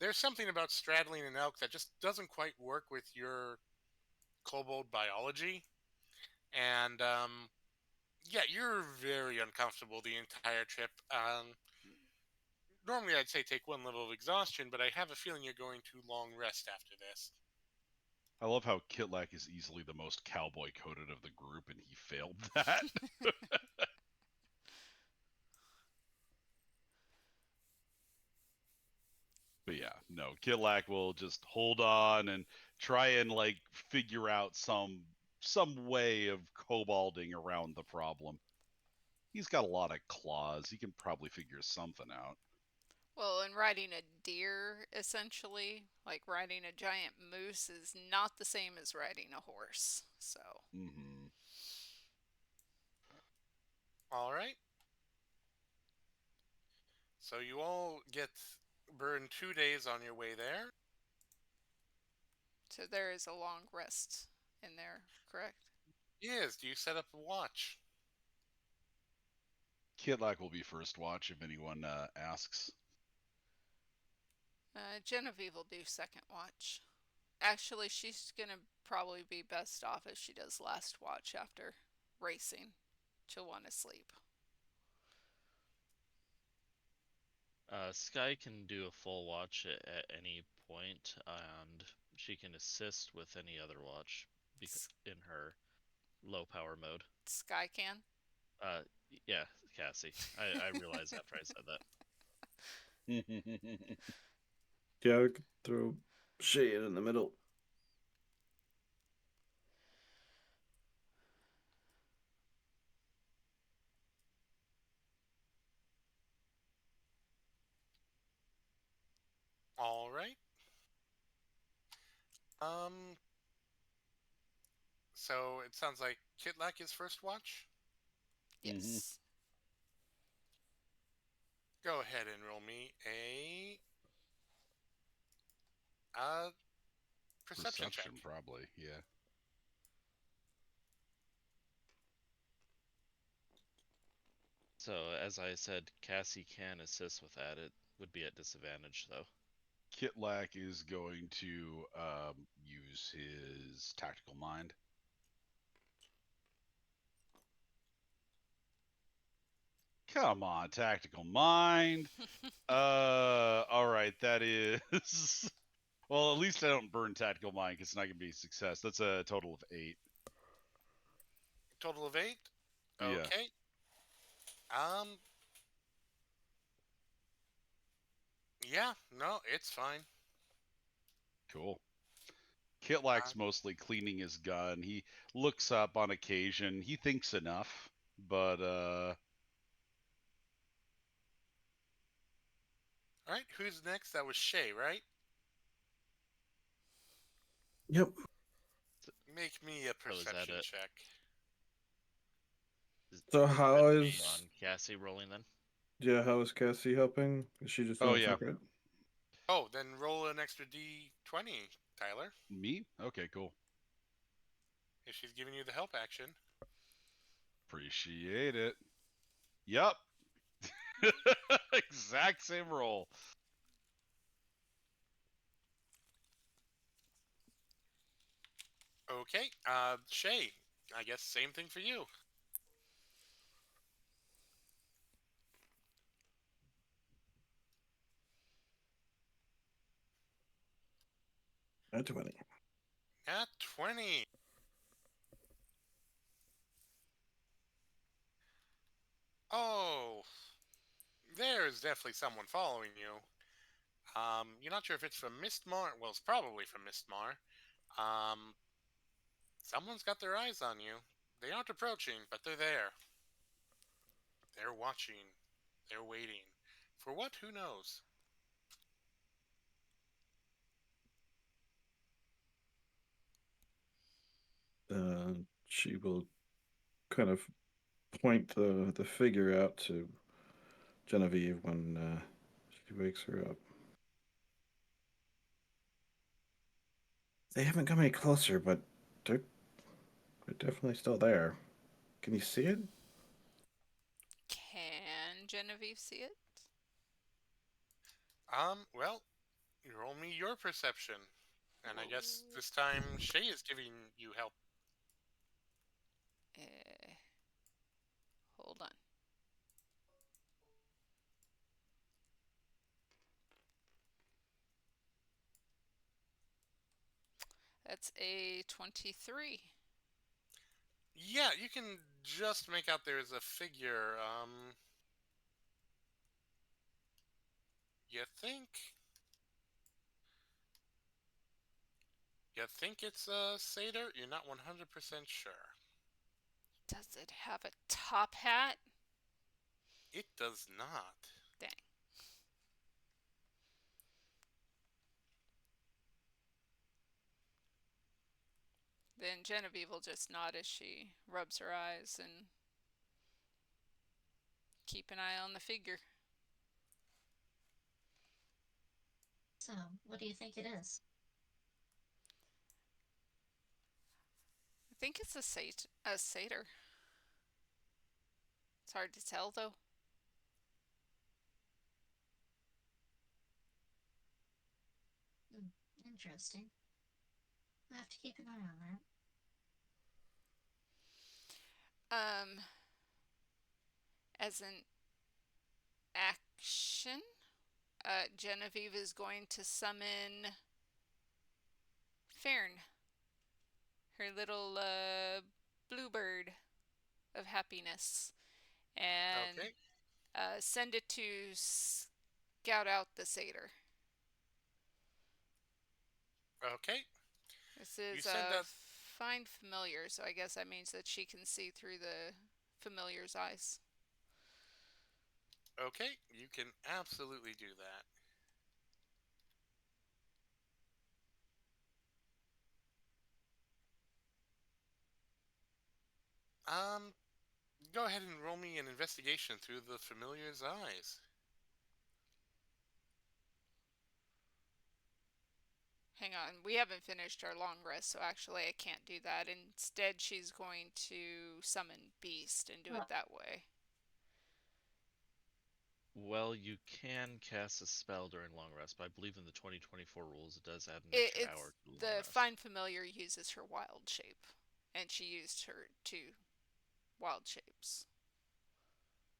there's something about straddling an elk that just doesn't quite work with your kobold biology. And, yeah, you're very uncomfortable the entire trip. Normally I'd say take one level of exhaustion, but I have a feeling you're going to long rest after this. I love how Kitlak is easily the most cowboy coded of the group, and he failed that. But yeah, no, Kitlak will just hold on and try and figure out some way of kobolding around the problem. He's got a lot of claws. He can probably figure something out. Well, and riding a deer, essentially, like riding a giant moose, is not the same as riding a horse. So. Mm-hmm. All right. So you all get burned 2 days on your way there. So there is a long rest in there, correct? Yes, do you set up a watch? Kitlak will be first watch if anyone asks. Genevieve will do second watch. Actually, she's gonna probably be best off if she does last watch after racing. She'll want to sleep. Sky can do a full watch at any point, and she can assist with any other watch in her low power mode. Sky can. Yeah, Cassie. I realized after I said that. Yeah, we could throw Shade in the middle. All right. So it sounds like Kitlak is first watch. Yes. Go ahead and roll me a perception check. Probably, yeah. So, as I said, Cassie can assist with that. It would be at disadvantage, though. Kitlak is going to use his tactical mind. Come on, tactical mind. All right, that is. Well, at least I don't burn tactical mind because it's not gonna be a success. That's a total of 8. Total of 8. Yeah. Okay. Yeah. No, it's fine. Cool. Kitlak's mostly cleaning his gun. He looks up on occasion. He thinks enough, but All right. Who's next? That was Shay, right? Yep. Make me a Oh, is that perception it? check. So how Would it be is on Cassie rolling then? yeah? How is Cassie helping? Is she just Oh, doing yeah. separate? Oh, then roll an extra D20, Tyler. me? Okay, cool. If she's giving you the help action. Appreciate it. Yup. Exact same roll. Okay. Shay, I guess same thing for you. At 20. At 20. Oh, there's definitely someone following you. You're not sure if it's from Mistmar. Well, it's probably from Mistmar. Someone's got their eyes on you. They aren't approaching, but they're there. They're watching. They're waiting. For what? Who knows? She will kind of point the figure out to Genevieve when she wakes her up. They haven't come any closer, but they're definitely still there. Can you see it? Can Genevieve see it? Well, you roll me your perception. And I guess this time Shay is giving you help. Hold on. That's a 23. Yeah, you can just make out there's a figure. You think? You think it's a satyr? You're not 100% sure. Does it have a top hat? It does not. Dang. Then Genevieve will just nod as she rubs her eyes and keep an eye on the figure. So, what do you think it is? think it's a satyr. It's hard to tell though. Interesting. I have to keep an eye on that. As an action, Genevieve is going to summon Fern, her little bluebird of happiness, and Okay. send it to scout out the satyr. Okay. This You is send out. find familiar, so I guess that means that she can see through the familiar's eyes. Okay, you can absolutely do that. Go ahead and roll me an investigation through the familiar's eyes. Hang on, we haven't finished our long rest, so actually I can't do that. Instead, she's going to summon Beast and do it that way. Well, you can cast a spell during long rest, but I believe in the 2024 rules it does add an extra hour to long The rest. Find Familiar uses her wild shape, and she used her 2 wild shapes.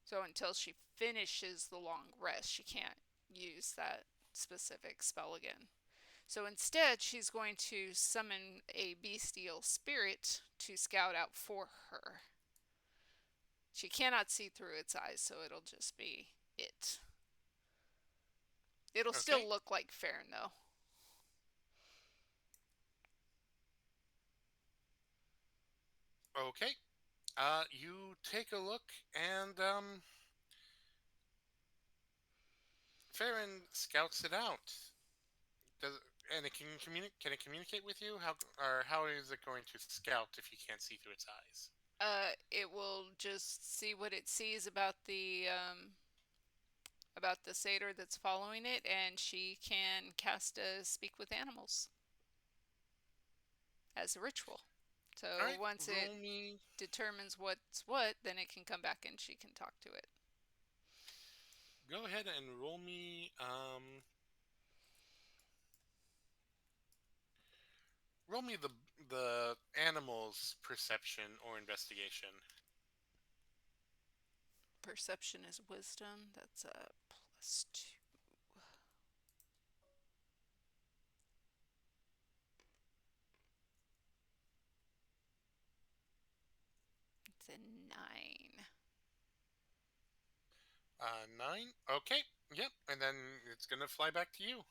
So until she finishes the long rest, she can't use that specific spell again. So instead, she's going to summon a bestial spirit to scout out for her. She cannot see through its eyes, so it'll just be it. It'll still look like Fern, though. Okay. You take a look, and Farron scouts it out. And it can it communicate with you? How is it going to scout if you can't see through its eyes? It will just see what it sees about the satyr that's following it, and she can cast a Speak with Animals as a ritual. So Alright, once it determines what's what, then it can come back and she can talk to it. Go ahead and roll me the animal's perception or investigation. Perception is wisdom. That's a +2. It's a 9. 9. Okay. Yep. And then it's gonna fly back to you.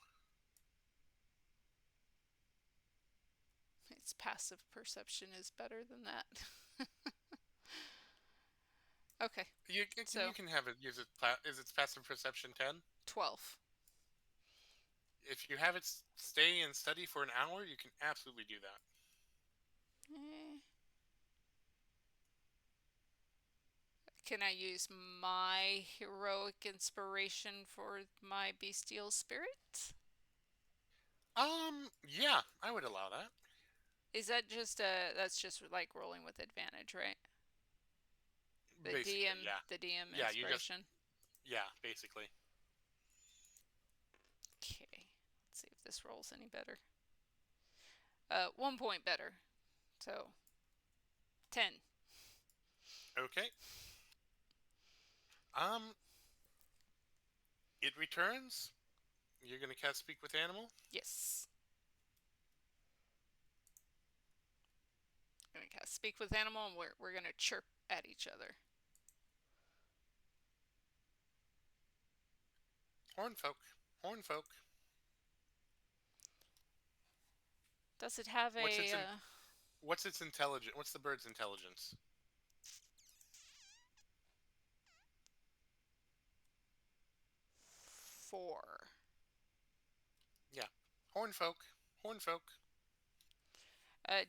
Its passive perception is better than that. Okay. You can have it use it. Is its passive perception 10? 12. If you have it stay and study for an hour, you can absolutely do that. Can I use my heroic inspiration for my bestial spirit? Yeah, I would allow that. Is that just that's just like rolling with advantage, right? The Basically, DM, yeah. the DM Yeah, inspiration. Yeah, basically. Okay, let's see if this rolls any better. 1 point better, so 10. Okay. It returns. You're gonna cast Speak with Animal. Yes. I'm gonna cast Speak with Animal, and we're gonna chirp at each other. Hornfolk. Does it have What's its intelligence? What's the bird's intelligence? 4. Yeah, Hornfolk.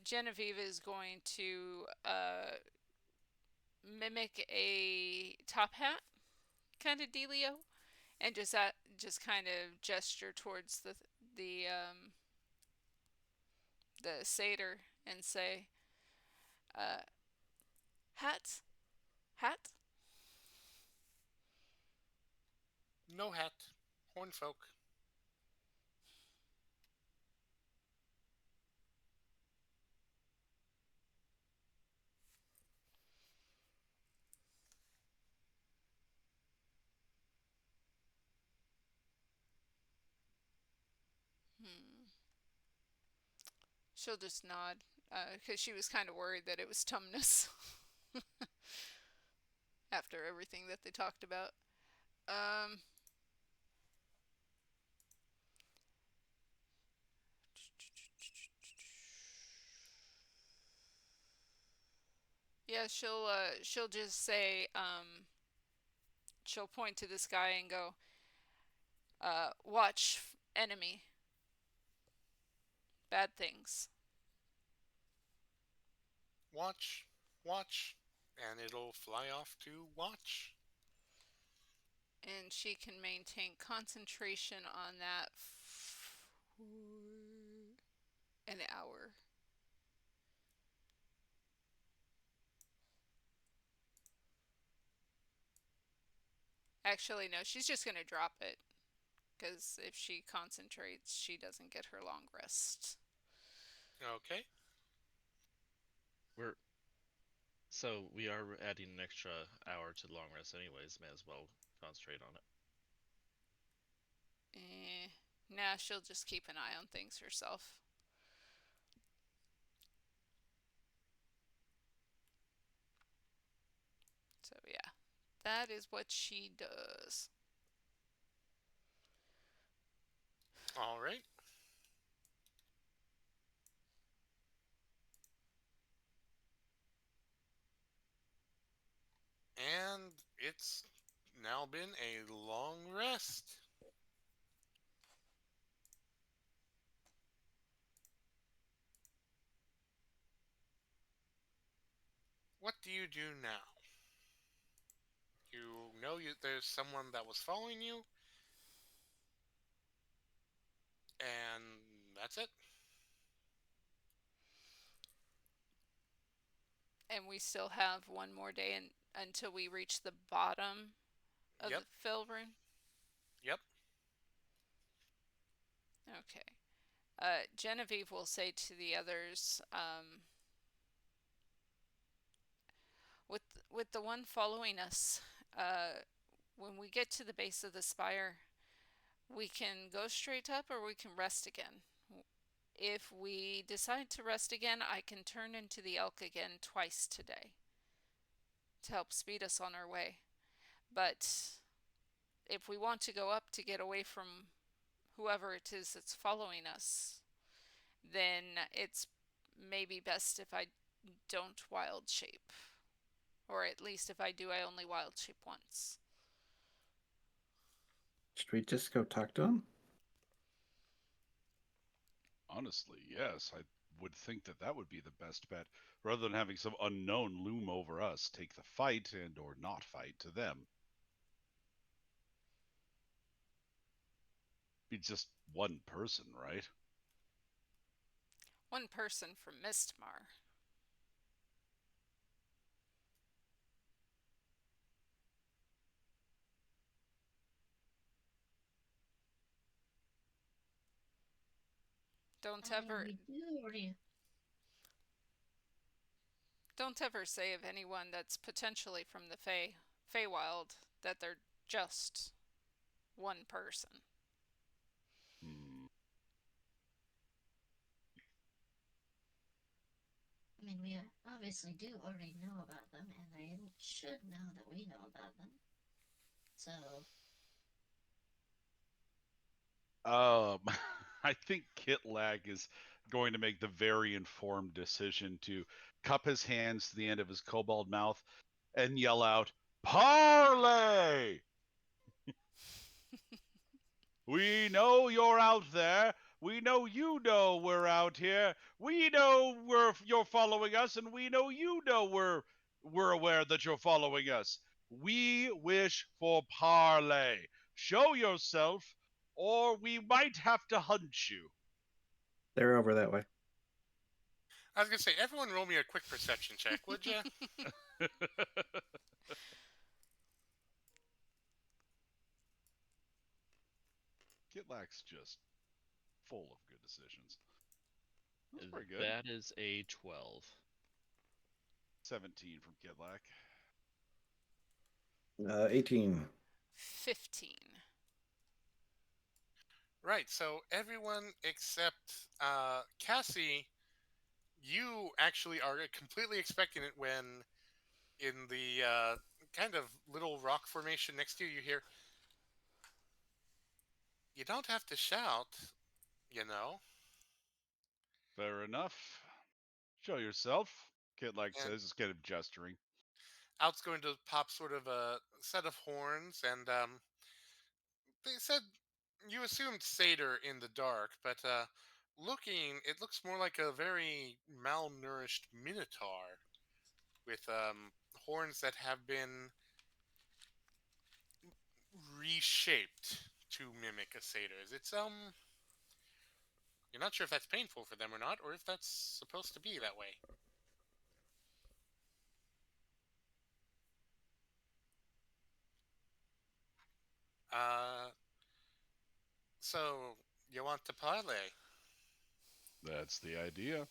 Genevieve is going to mimic a top hat kind of dealio, and just kind of gesture towards the satyr and say, Hat? Hat? No hat. Horn folk. She'll just nod, because she was kind of worried that it was Tumnus after everything that they talked about. Yeah, she'll just say, she'll point to this guy and go, watch enemy. Bad things. Watch, watch, and it'll fly off to watch. And she can maintain concentration on that for an hour. Actually, no, she's just going to drop it. Because if she concentrates, she doesn't get her long rest. Okay. We are adding an extra hour to the long rest anyways. May as well concentrate on it. Nah, she'll just keep an eye on things herself. So yeah, that is what she does. All right. And it's now been a long rest. What do you do now? You know there's someone that was following you, and that's it. And we still have one more day until we reach the bottom of Yep. the Filbrin. Yep. Okay. Genevieve will say to the others, with the one following us, when we get to the base of the spire, we can go straight up or we can rest again. If we decide to rest again, I can turn into the elk again twice today to help speed us on our way. But if we want to go up to get away from whoever it is that's following us, then it's maybe best if I don't wild shape. Or at least if I do, I only wild shape once. Should we just go talk to him? Honestly, yes. I would think that that would be the best bet. Rather than having some unknown loom over us, take the fight and or not fight to them. Be just one person, right? One person from Mistmar. Don't ever say of anyone that's potentially from the Feywild that they're just one person. I mean, we obviously do already know about them, and they should know that we know about them. So, I think Kitlag is going to make the very informed decision to cup his hands to the end of his kobold mouth and yell out, "Parley! We know you're out there. We know you know we're out here. We know you're following us, and we know you know we're aware that you're following us. We wish for parley. Show yourself, or we might have to hunt you." They're over that way. I was gonna say, everyone roll me a quick perception check, would you? Kitlak's just full of good decisions. That's pretty good. That is a 12. 17 from Kitlak. 18. 15. Right. So everyone except Cassie, you actually are completely expecting it when, in the kind of little rock formation next to you, you hear, "You don't have to shout, you know." Fair enough. Show yourself, Kitlak And says, just kind of gesturing. out's going to pop sort of a set of horns, and they said you assumed satyr in the dark, but looking, it looks more like a very malnourished minotaur with horns that have been reshaped to mimic a satyr's. It's you're not sure if that's painful for them or not, or if that's supposed to be that way. Uh, so you want to parlay? That's the idea.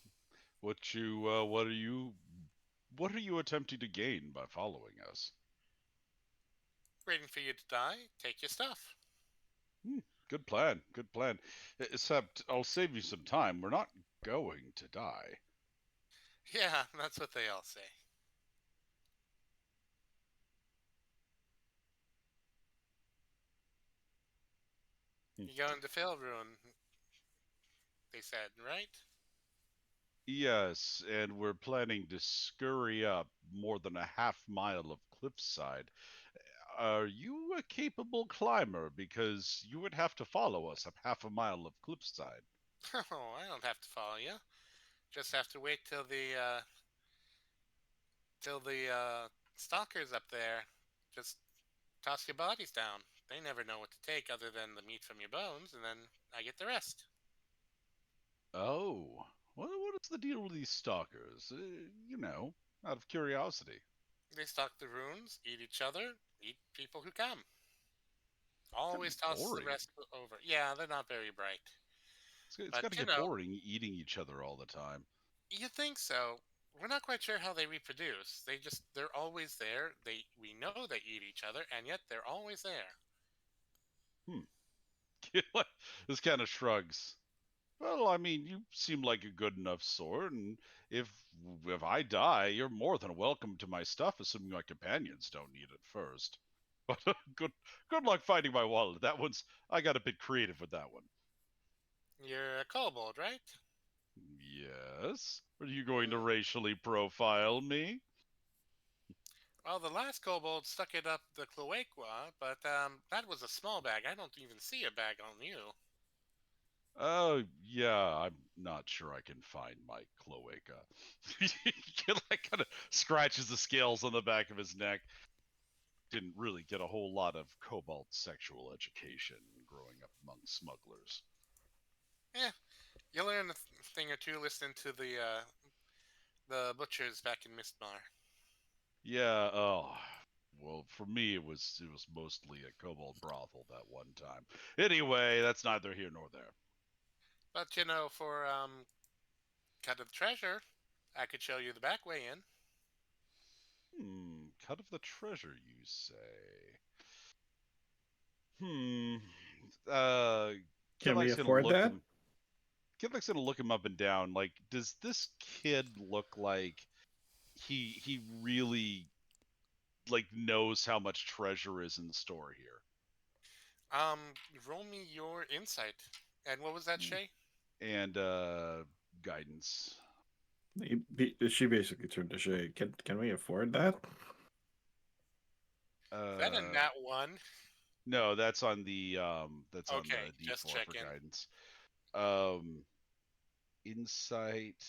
What are you attempting to gain by following us? Waiting for you to die. Take your stuff. Good plan. Good plan. Except I'll save you some time. We're not going to die. Yeah, that's what they all say. You going to Failrune? They said, right? Yes, and we're planning to scurry up more than a half-mile of cliffside. Are you a capable climber? Because you would have to follow us up half a mile of cliffside. Oh, I don't have to follow you. Just have to wait till the stalkers up there just toss your bodies down. They never know what to take other than the meat from your bones, and then I get the rest. Oh, what is the deal with these stalkers? Out of curiosity. They stalk the runes, eat each other, eat people who come. It's gotta Always be toss the boring. rest over. Yeah, they're not very bright. It's But got to you get know, boring eating each other all the time. you think so. We're not quite sure how they reproduce. They're always there. We know they eat each other, and yet they're always there. This kind of shrugs. Well, I mean, you seem like a good enough sort, and if if I die, you're more than welcome to my stuff, assuming my companions don't need it first. But good luck finding my wallet. I got a bit creative with that one. You're a kobold, right? Yes. Are you going to racially profile me? Well, the last kobold stuck it up the cloaca, but that was a small bag. I don't even see a bag on you. Oh, yeah, I'm not sure I can find my cloaca. He like kind of scratches the scales on the back of his neck. Didn't really get a whole lot of cobalt sexual education growing up among smugglers. Yeah, you learn a thing or two listening to the butchers back in Mistmar. Yeah, oh, well, for me it was mostly a cobalt brothel that one time. Anyway, that's neither here nor there. But for cut of the treasure, I could show you the back way in. Cut of the treasure, you say? Can we Kidlack's gonna afford look that? him. Kidlack's gonna look him up and down. Like, does this kid look like he really like knows how much treasure is in the store here? Roll me your insight. And what was that, Shay? And guidance. She basically turned to Shay. Can we afford that? Is that a nat one? No, that's on the Okay, on the just D4 for checking. guidance. Insight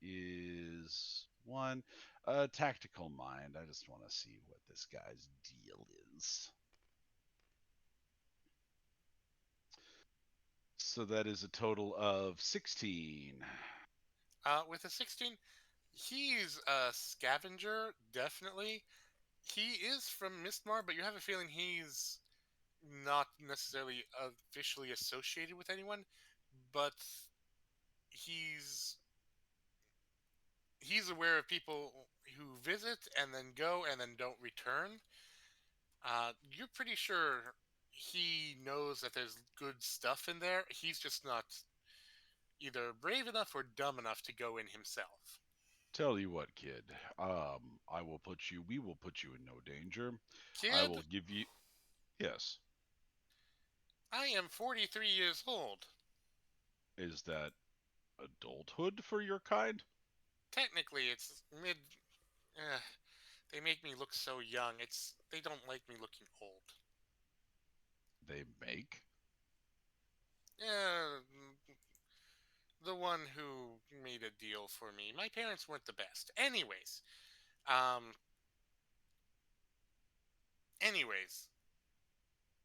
is 1. Tactical mind. I just want to see what this guy's deal is. So that is a total of 16. With a 16, he's a scavenger, definitely. He is from Mistmar, but you have a feeling he's not necessarily officially associated with anyone, but he's he's aware of people who visit and then go and then don't return. You're pretty sure he knows that there's good stuff in there. He's just not either brave enough or dumb enough to go in himself. Tell you what, kid. We will put you in no danger. Kid, I will give you. Yes. I am 43 years old. Is that adulthood for your kind? Technically, it's mid. Uh, they make me look so young. They don't like me looking old. They make? Yeah, the one who made a deal for me. My parents weren't the best. Um, anyways,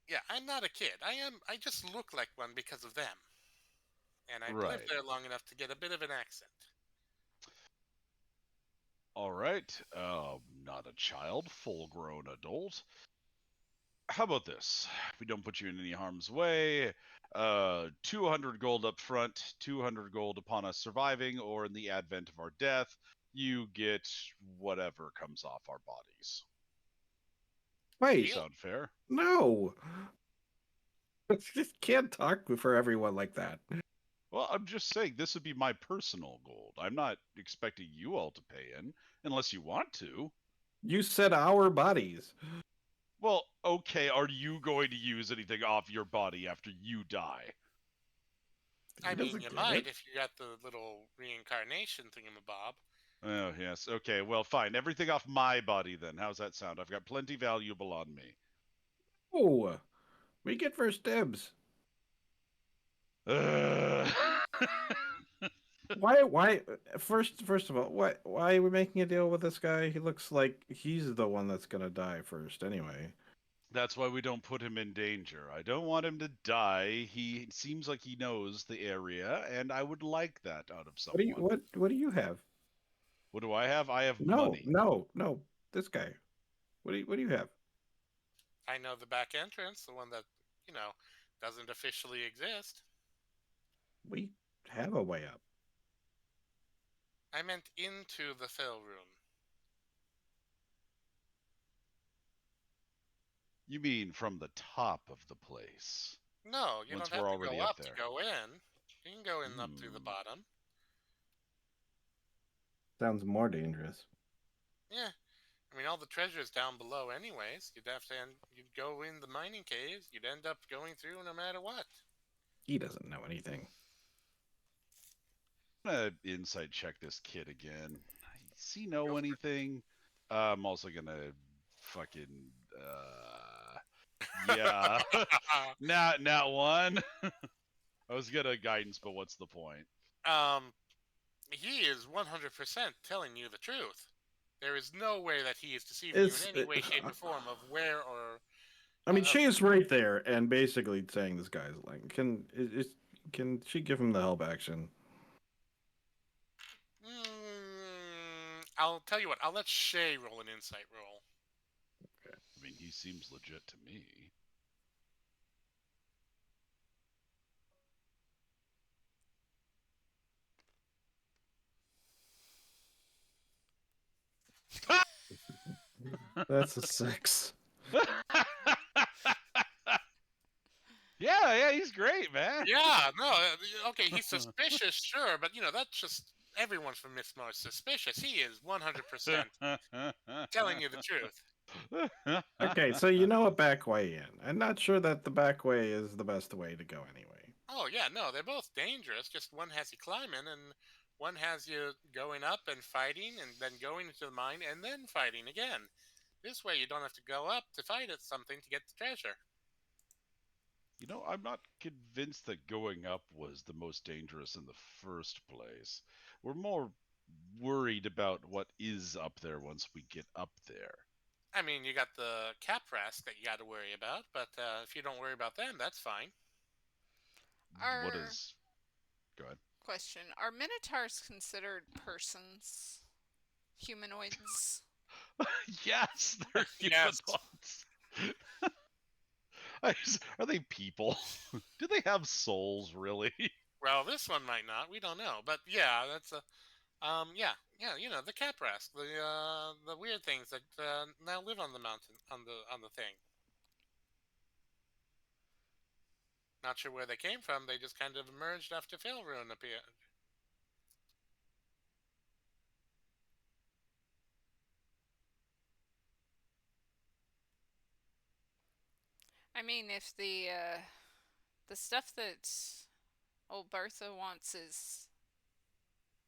yeah, I'm not a kid. I just look like one because of them, and I've lived Right. there long enough to get a bit of an accent. All right. Not a child, full-grown adult. How about this? We don't put you in any harm's way. 200 gold up front, 200 gold upon us surviving, or in the advent of our death, you get whatever comes off our bodies. Wait, Deal? Sound fair? no. Just can't talk for everyone like that. Well, I'm just saying this would be my personal gold. I'm not expecting you all to pay in unless you want to. You said our bodies. Well, okay, are you going to use anything off your body after you die? I He mean, doesn't you get might it. if you got the little reincarnation thingamabob. Oh, yes. Okay, well, fine. Everything off my body then. How's that sound? I've got plenty valuable on me. Oh, we get first dibs. Uh, Why? First of all, why are we making a deal with this guy? He looks like he's the one that's gonna die first, anyway. That's why we don't put him in danger. I don't want him to die. He seems like he knows the area, and I would like that out of What do you someone. what do you have? What do I have? I have No, money. no. This guy. What do you have? I know the back entrance, the one that, you know, doesn't officially exist. We have a way up. I meant into the Fell Room. You mean from the top of the place? No, you Once don't have we're to already go up up to there. go in. You can go in up through the Hmm. bottom. Sounds more dangerous. Yeah. I mean, all the treasure's down below anyways. You'd go in the mining caves. You'd end up going through no matter what. He doesn't know anything. I'm gonna insight check this kid again. Does he know Go for it. anything? I'm also gonna fucking yeah. Not one. I was gonna guidance, but what's the point? He is 100% telling you the truth. There is no way that he is deceiving you in any way, shape, or form of where or. I mean, she is right there and basically saying this guy's lying. Can she give him the help action? I'll tell you what. I'll let Shay roll an insight roll. I mean, he seems legit to me. That's a 6. Yeah, he's great, man. Yeah, no, okay, he's suspicious, sure, but that's just everyone's from Mistmar is suspicious. He is 100% telling you the truth. Okay, so you know a back way in. I'm not sure that the back way is the best way to go anyway. Oh yeah, no, they're both dangerous. Just one has you climbing, and one has you going up and fighting, and then going into the mine, and then fighting again. This way, you don't have to go up to fight at something to get the treasure. You know, I'm not convinced that going up was the most dangerous in the first place. We're more worried about what is up there once we get up there. I mean, you got the Caprast that you got to worry about, but if you don't worry about them, that's fine. What Are is? Go ahead. Question: are minotaurs considered persons? Humanoids? Yes, they're Yes. humanoids. Are they people? Do they have souls, really? Well, this one might not. We don't know, but yeah, that's a yeah, you know, the caprask, the weird things that now live on the mountain on the thing. Not sure where they came from. They just kind of emerged after Failrune appeared. I mean, if the stuff that old Bertha wants is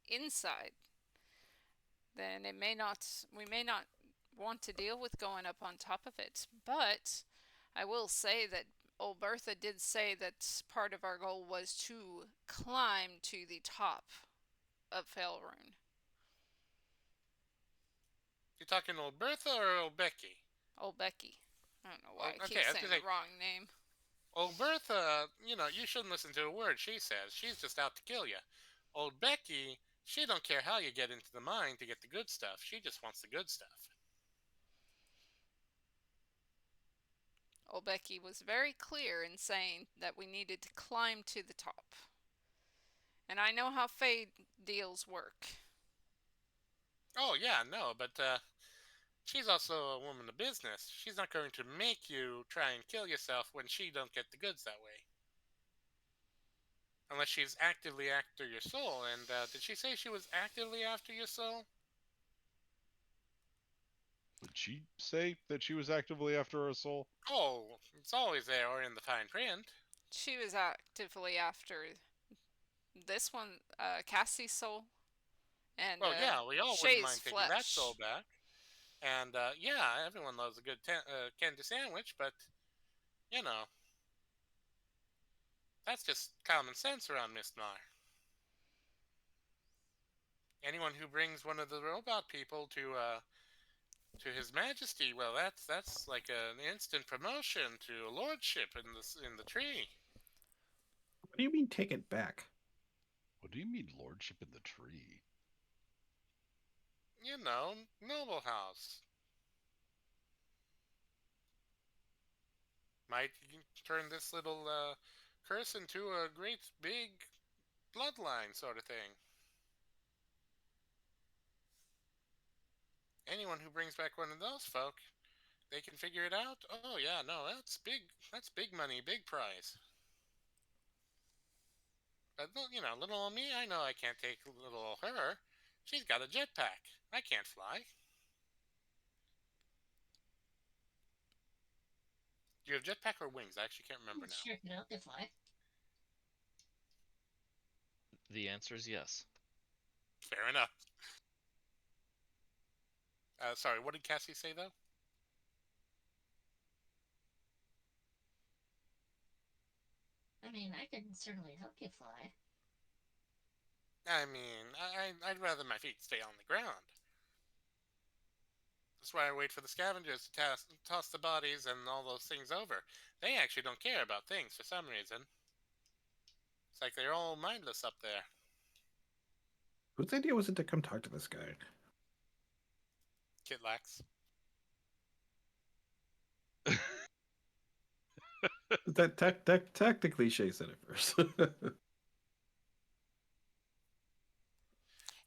inside, then we may not want to deal with going up on top of it. But I will say that old Bertha did say that part of our goal was to climb to the top of Failrune. You talking old Bertha or old Becky? Old Becky. I don't know why I Okay, keep I was saying gonna the wrong name. Old Bertha, you know, you shouldn't listen to a word she says. She's just out to kill you. Old Becky, she don't care how you get into the mine to get the good stuff. She just wants the good stuff. Old Becky was very clear in saying that we needed to climb to the top. And I know how Fey deals work. Oh yeah, no, but she's also a woman of business. She's not going to make you try and kill yourself when she don't get the goods that way. Unless she's actively after your soul. And did she say she was actively after your soul? Did she say that she was actively after our soul? Oh, it's always there or in the fine print. She was actively after this one, Cassie's soul, and Well, yeah, we all wouldn't Shay's mind taking flesh. that soul back. And yeah, everyone loves a good candy sandwich, but you know, that's just common sense around Mistmar. Anyone who brings one of the robot people to His Majesty, well, that's like an instant promotion to a lordship in the tree. What do you mean take it back? What do you mean, lordship in the tree? You know, noble house. Might turn this little curse into a great big bloodline sort of thing. Anyone who brings back one of those folk, they can figure it out. Oh yeah, no, that's big money, big prize. But you know, little old me, I know I can't take little old her. She's got a jetpack. I can't fly. Do you have jetpack or wings? I actually can't remember now. Sure, you know, they fly. The answer is yes. Fair enough. Sorry, what did Cassie say though? I mean, I can certainly help you fly. I mean, I'd rather my feet stay on the ground. That's why I wait for the scavengers to toss the bodies and all those things over. They actually don't care about things for some reason. It's like they're all mindless up there. Whose idea was it to come talk to this guy? Kitlax. Technically, Shay said it first.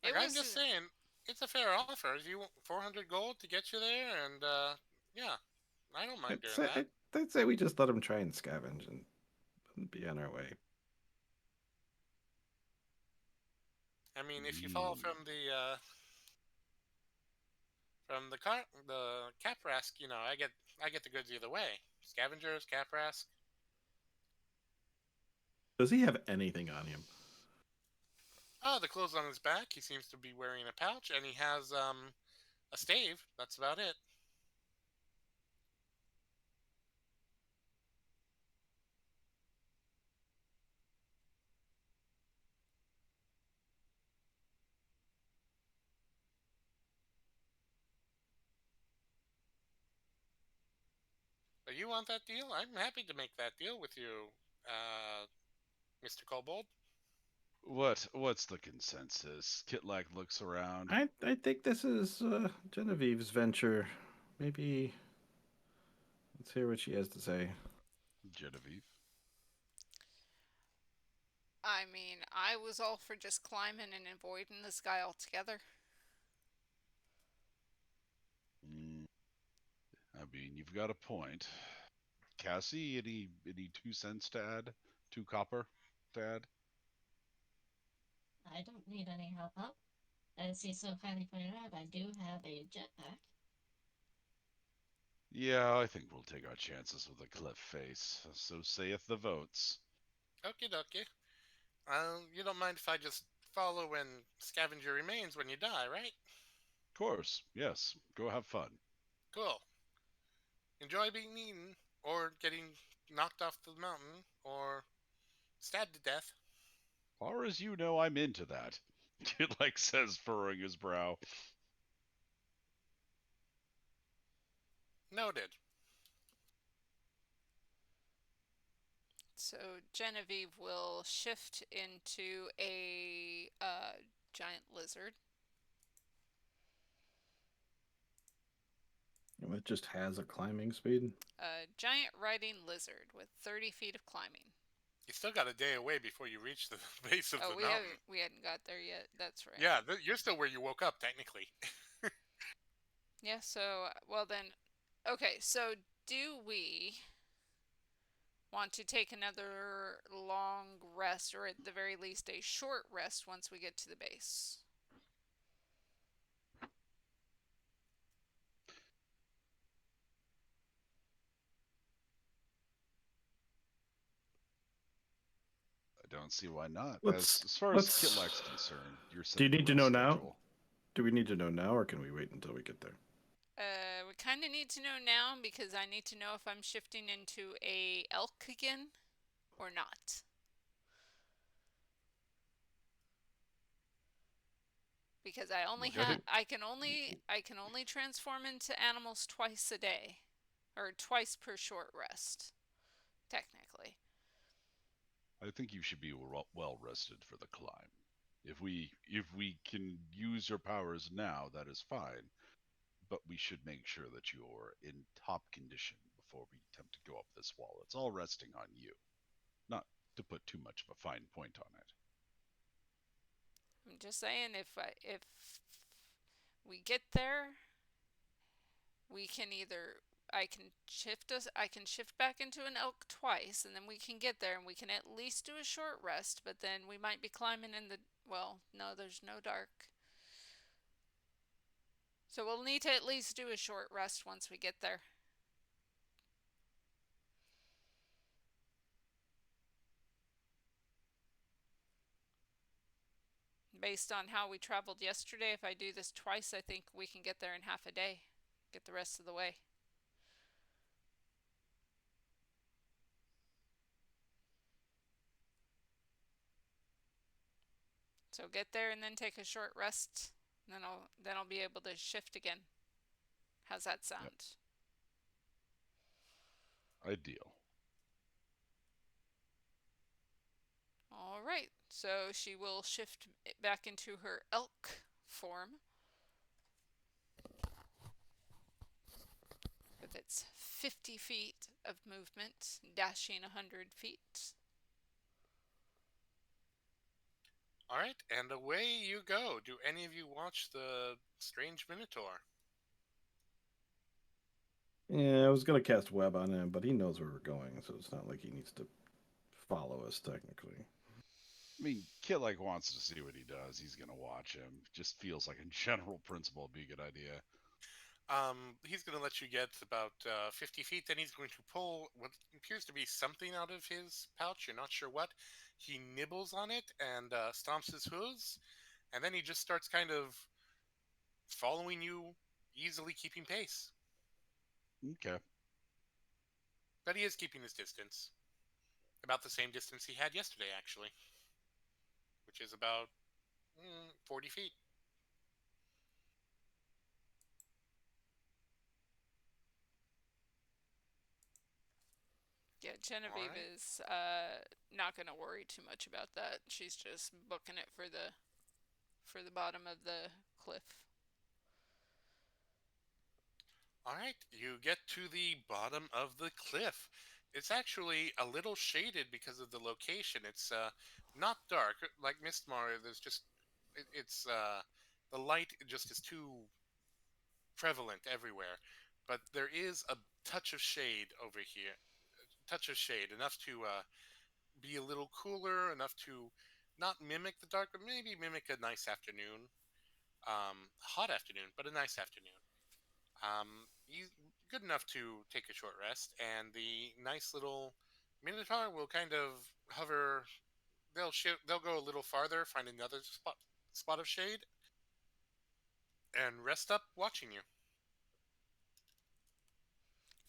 It I'm was just saying, it's a fair offer. You want 400 gold to get you there, and yeah, I don't mind doing that. I'd say we just let him try and scavenge and be on our way. I mean, if you fall from the caprask, you know, I get the goods either way. Scavengers, caprask. Does he have anything on him? Oh, the clothes on his back. He seems to be wearing a pouch, and he has a stave. That's about it. But you want that deal? I'm happy to make that deal with you, Mr. Kobold. What's the consensus? Kitlak looks around. I think this is Genevieve's venture. Maybe let's hear what she has to say. Genevieve. I mean, I was all for just climbing and avoiding this guy altogether. I mean, you've got a point. Cassie, any 2 cents to add? 2 copper to add? I don't need any help up. As he so kindly pointed out, I do have a jetpack. Yeah, I think we'll take our chances with a cliff face. So saith the votes. Okie dokie. You don't mind if I just follow and scavenge your remains when you die, right? Of course, yes. Go have fun. Cool. Enjoy being eaten, or getting knocked off the mountain, or stabbed to death. Far as you know, I'm into that. Kitlak says, furrowing his brow. Noted. So Genevieve will shift into a giant lizard. It just has a climbing speed. A giant riding lizard with 30 feet of climbing. You still got a day away before you reach the base of Oh, the we mountain. hadn't got there yet. That's right. Yeah, you're still where you woke up, technically. Yeah, so, well then, okay, so do we want to take another long rest, or at the very least a short rest once we get to the base? I don't see why not. Let's- As far as Kitlak's concerned, you're Do you setting need the to know rest now? schedule. Do we need to know now, or can we wait until we get there? We kind of need to know now because I need to know if I'm shifting into a elk again or not. Because I only Okay. have I can only transform into animals twice a day, or twice per short rest, technically. I think you should be well rested for the climb. If we can use your powers now, that is fine. But we should make sure that you're in top condition before we attempt to go up this wall. It's all resting on you, not to put too much of a fine point on it. I'm just saying, if we get there, we can either I can shift back into an elk twice, and then we can get there and we can at least do a short rest. But then we might be climbing in the no, there's no dark. So we'll need to at least do a short rest once we get there. Based on how we traveled yesterday, if I do this twice, I think we can get there in half a day. Get the rest of the way. So get there and then take a short rest. And then I'll be able to shift again. How's that sound? Yep. Ideal. All right. So she will shift back into her elk form. With its 50 feet of movement, dashing 100 feet. All right, and away you go. Do any of you watch the strange minotaur? Yeah, I was gonna cast web on him, but he knows where we're going, so it's not like he needs to follow us technically. I mean, Kitlak wants to see what he does. He's gonna watch him. Just feels like a general principle would be a good idea. He's going to let you get about 50 feet. Then he's going to pull what appears to be something out of his pouch. You're not sure what. He nibbles on it and stomps his hooves. And then he just starts kind of following you, easily keeping pace. Okay. But he is keeping his distance. About the same distance he had yesterday, actually. Which is about 40 feet. Yeah, Genevieve Alright. is not gonna worry too much about that. She's just booking it for the bottom of the cliff. All right, you get to the bottom of the cliff. It's actually a little shaded because of the location. It's not dark like Mistmar. There's just it's the light just is too prevalent everywhere, but there is a touch of shade over here. Touch of shade, enough to be a little cooler, enough to not mimic the dark, but maybe mimic a nice afternoon, hot afternoon, but a nice afternoon. Good enough to take a short rest, and the nice little Minotaur will kind of hover. They'll go a little farther, find another spot of shade, and rest up, watching you.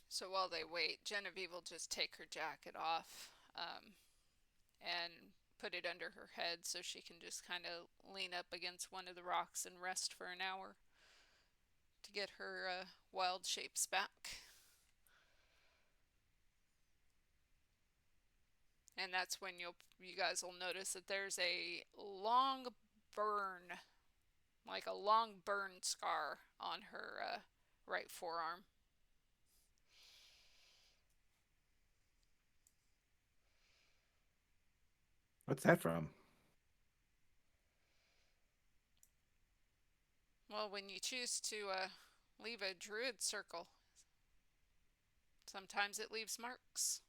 So while they wait, Genevieve will just take her jacket off and put it under her head so she can just kind of lean up against one of the rocks and rest for an hour to get her wild shapes back. And that's when you guys will notice that there's a long burn, like a long burn scar on her right forearm. What's that from? Well, when you choose to leave a druid circle, sometimes it leaves marks.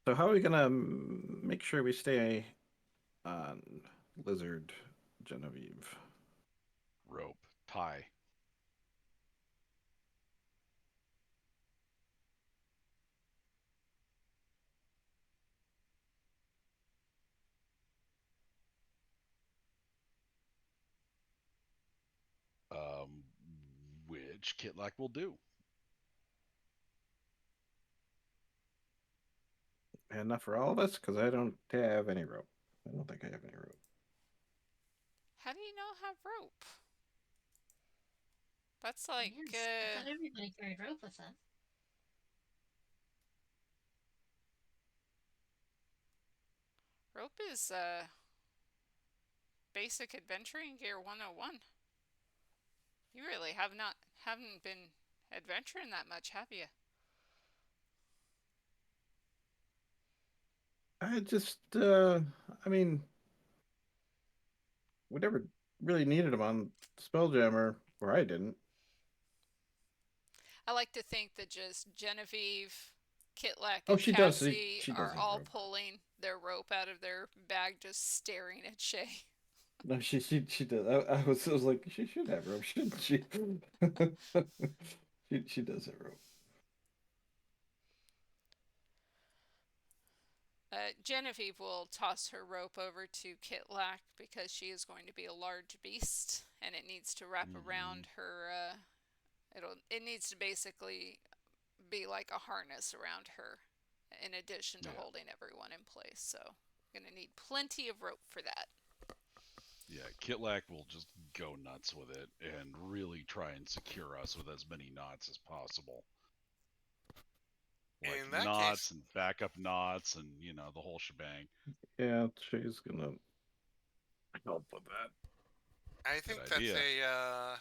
So how are we gonna make sure we stay on Lizard Genevieve? Rope, tie. Which Kitlak will do. Enough for all of us? Because I don't have any rope. I don't think I have any rope. How do you not have rope? That's like Yes, I thought everybody carried rope with them. rope is basic adventuring gear 101. You really haven't been adventuring that much, have you? I just, I mean, we never really needed them on Spelljammer, or I didn't. I like to think that just Genevieve, Kitlak, Oh, and she does. Cassie She does are have all rope. pulling their rope out of their bag, just staring at Shay. No, she does. I was like, she should have rope, shouldn't she? she does have rope. Genevieve will toss her rope over to Kitlak because she is going to be a large beast, and it needs to wrap around her. It needs to basically be like a harness around her, in addition to holding everyone in place. So, gonna need plenty of rope for that. Yeah, Kitlak will just go nuts with it and really try and secure us with as many knots as possible. Like In that knots case, and backup knots and, the whole shebang. Yeah, she's gonna help with that. I think Good that's idea. a.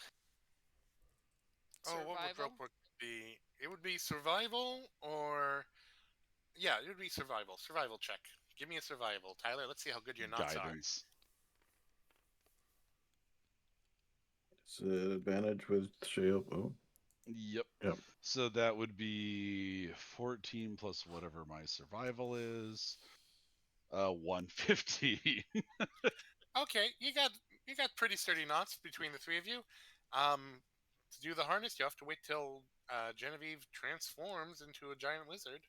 Survival? What would rope be? It would be survival, or yeah, it would be survival. Survival check. Give me a survival, Tyler. Let's see how good your knots Guidance. It's an advantage with shield. Oh, Yep. Yep. So that would be 14 plus whatever my survival is. 150. are. Okay, you got pretty sturdy knots between the three of you. To do the harness, you have to wait till Genevieve transforms into a giant lizard,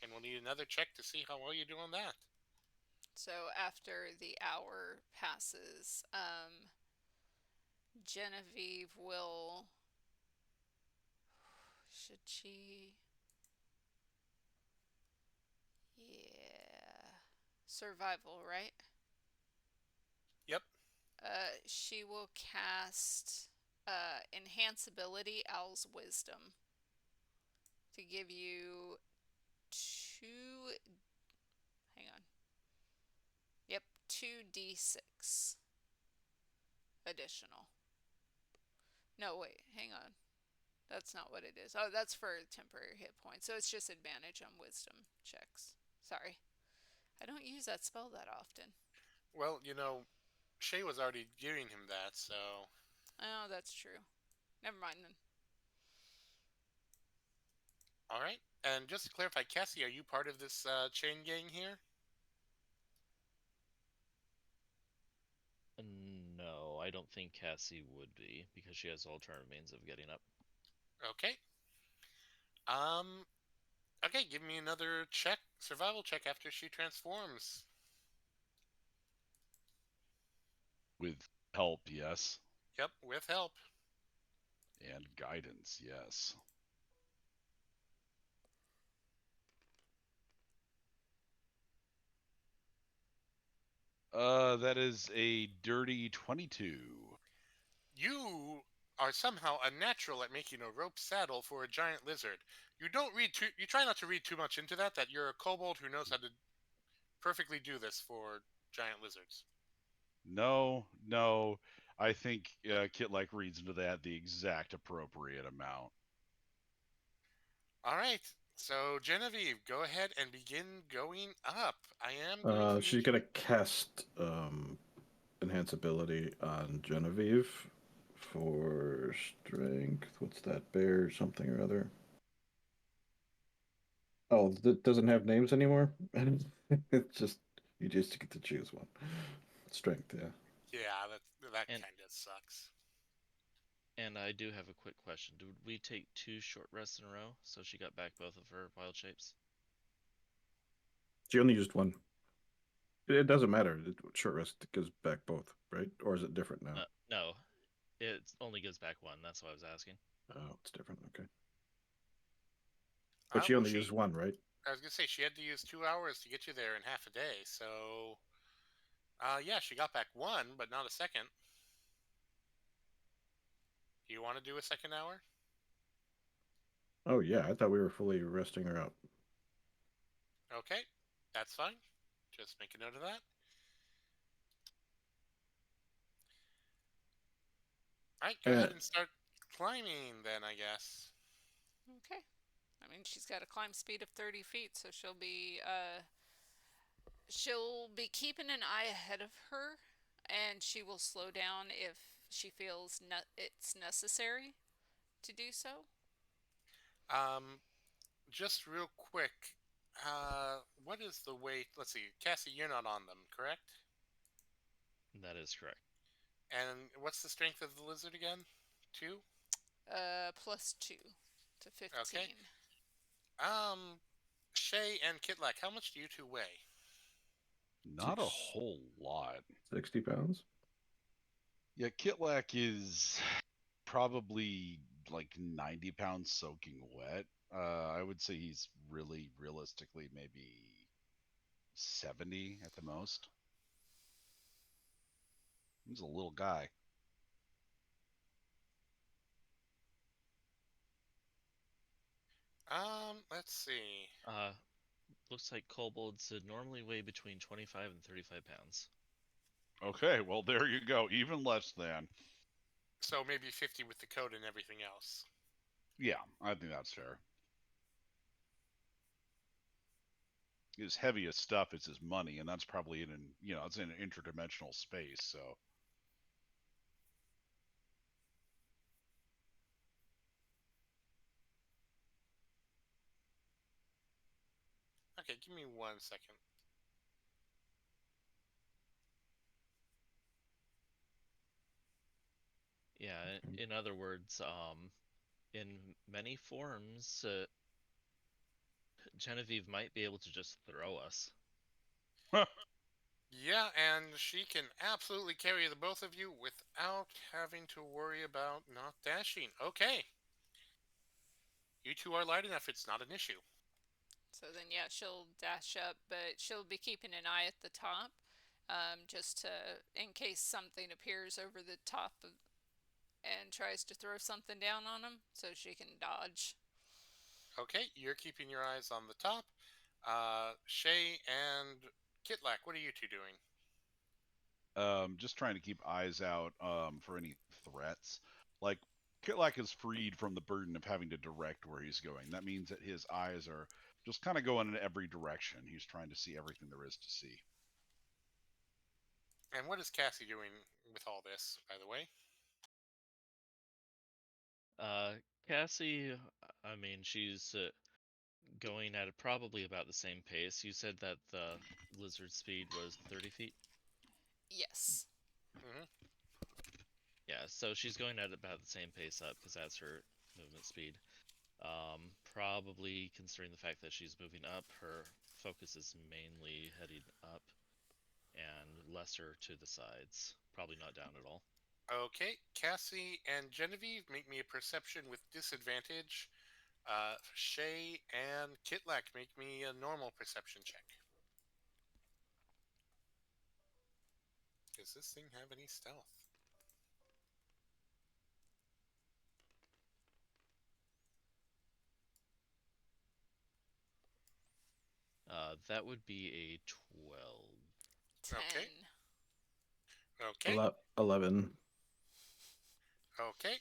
and we'll need another check to see how well you do on that. So after the hour passes, Genevieve will Should she? Yeah. Survival, right? Yep. She will cast Enhance Ability Owl's Wisdom to give you 2. Hang on. Yep, 2d6 additional. No, wait, hang on. That's not what it is. Oh, that's for temporary hit points. So it's just advantage on wisdom checks. Sorry. I don't use that spell that often. Well, Shay was already giving him that, so. Oh, that's true. Never mind then. All right. And just to clarify, Cassie, are you part of this chain gang here? No, I don't think Cassie would be, because she has alternative means of getting up. Okay. Okay, give me another survival check after she transforms. With help, yes. Yep, with help. And guidance, yes. That is a dirty 22. You are somehow a natural at making a rope saddle for a giant lizard. You try not to read too much into that you're a kobold who knows how to perfectly do this for giant lizards. No. I think Kit like reads into that the exact appropriate amount. All right. So Genevieve, go ahead and begin going up. I am going to She's need gonna cast enhance ability on Genevieve for strength. What's that? Bear something or other. Oh, it doesn't have names anymore. It's just you just get to choose one. Strength, yeah. Yeah, that And- kind of sucks. And I do have a quick question. Did we take 2 short rests in a row, so she got back both of her wild shapes? She only used one. It doesn't matter. Short rest goes back both, right? Or is it different now? No, it only gives back 1. That's why I was asking. Oh, it's different. Okay. But she Well, only used one, right? I was gonna say she had to use 2 hours to get you there in half a day. So, yeah, she got back 1, but not a second. Do you want to do a second hour? Oh yeah, I thought we were fully resting her out. Okay, that's fine. Just make a note of that. All right, go ahead and start climbing then, I guess. Okay. I mean, she's got a climb speed of 30 feet, so she'll be keeping an eye ahead of her, and she will slow down if she feels it's necessary to do so. Just real quick, what is the weight? Let's see, Cassie, you're not on them, correct? That is correct. And what's the strength of the lizard again? 2? +2 to 15. Okay. Shay and Kitlak, how much do you two weigh? Not a whole lot. 60 pounds. Yeah, Kitlak is probably like 90 pounds soaking wet. I would say he's really realistically maybe 70 at the most. He's a little guy. Let's see. Looks like kobolds normally weigh between 25 and 35 pounds. Okay, well there you go, even less than. So maybe 50 with the coat and everything else. Yeah, I think that's fair. His heaviest stuff is his money, and that's probably it's in an interdimensional space, so. Okay, give me 1 second. Yeah, in other words, in many forms, Genevieve might be able to just throw us. Yeah, and she can absolutely carry the both of you without having to worry about not dashing. Okay. You two are light enough, it's not an issue. So then, yeah, she'll dash up, but she'll be keeping an eye at the top, just to, in case something appears over the top of, and tries to throw something down on him, so she can dodge. Okay, you're keeping your eyes on the top. Shay and Kitlak, what are you two doing? Just trying to keep eyes out for any threats. Like, Kitlak is freed from the burden of having to direct where he's going. That means that his eyes are just kind of going in every direction. He's trying to see everything there is to see. And what is Cassie doing with all this, by the way? Cassie, I mean, she's going at probably about the same pace. You said that the lizard speed was 30 feet? Yes. Mm-hmm. Yeah, so she's going at about the same pace up because that's her movement speed. Probably considering the fact that she's moving up, her focus is mainly heading up and lesser to the sides. Probably not down at all. Okay, Cassie and Genevieve, make me a perception with disadvantage. Shay and Kitlak, make me a normal perception check. Does this thing have any stealth? That would be a 12. 10. Okay. 11. Okay.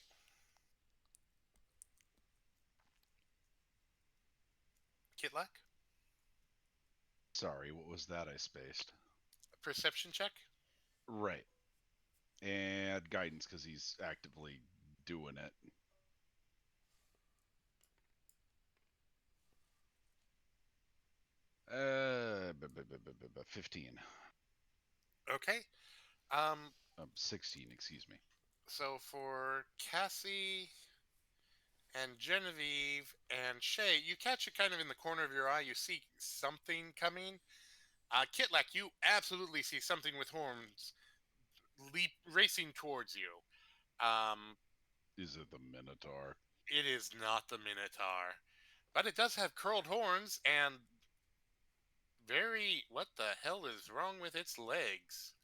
Kitlak, Sorry, what was that I spaced? perception check. Right. And guidance, because he's actively doing it. Uh, 15. Okay. 16, excuse me. So for Cassie and Genevieve and Shay, you catch it kind of in the corner of your eye. You see something coming. Kitlak, you absolutely see something with horns racing towards you. Is it the Minotaur? It is not the Minotaur, but it does have curled horns and very. What the hell is wrong with its legs?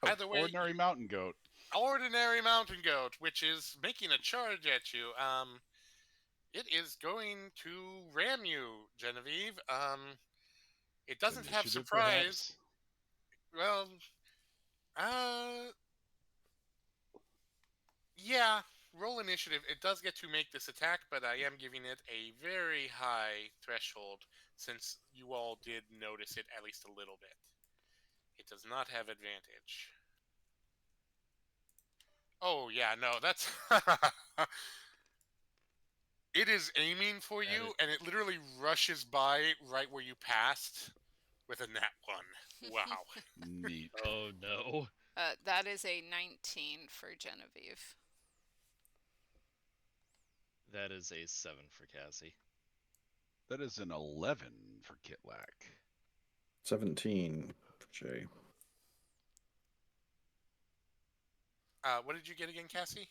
Either way, Ordinary mountain goat. ordinary mountain goat, which is making a charge at you. It is going to ram you, Genevieve. It doesn't have Initiative, surprise. perhaps? Well, yeah. Roll initiative. It does get to make this attack, but I am giving it a very high threshold since you all did notice it at least a little bit. It does not have advantage. Oh yeah, no, that's it is aiming for And you, and it literally rushes by right where you passed with a nat 1. Wow. Neat. Oh no. That is a 19 for Genevieve. That is a 7 for Cassie. That is an 11 for Kitlak. 17 for Jay. What did you get again, Cassie?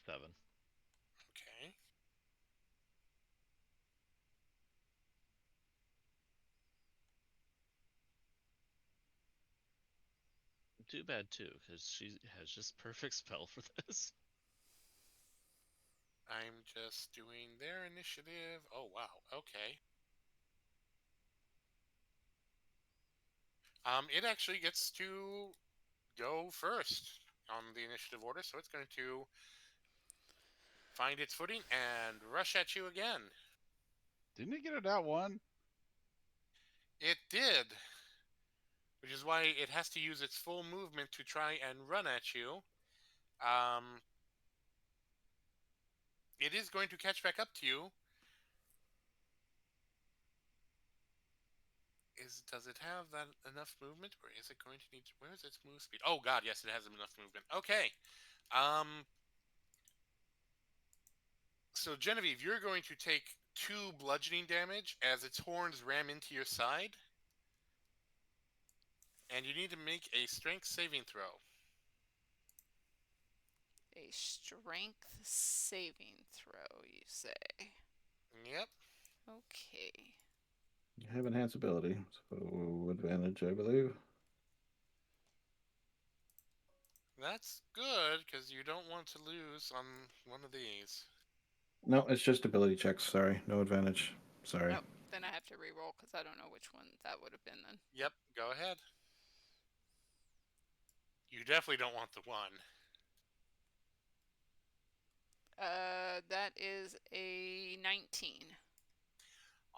7. Okay. Too bad too, because she has just perfect spell for this. I'm just doing their initiative. Oh, wow. Okay. It actually gets to go first on the initiative order, so it's going to find its footing and rush at you again. Didn't it get it out one? It did, which is why it has to use its full movement to try and run at you. It is going to catch back up to you. Does it have that enough movement, or is it going to need? Where is its move speed? Oh God, yes, it has enough movement. Okay. So Genevieve, you're going to take 2 bludgeoning damage as its horns ram into your side. and you need to make a strength saving throw. A strength saving throw, you say? Yep. Okay. You have enhance ability, so advantage, I believe. That's good, because you don't want to lose on one of these. No, it's just ability checks. Sorry, no advantage. Sorry. Nope. Then I have to re-roll because I don't know which one that would have been then. Yep, go ahead. You definitely don't want the 1. That is a 19.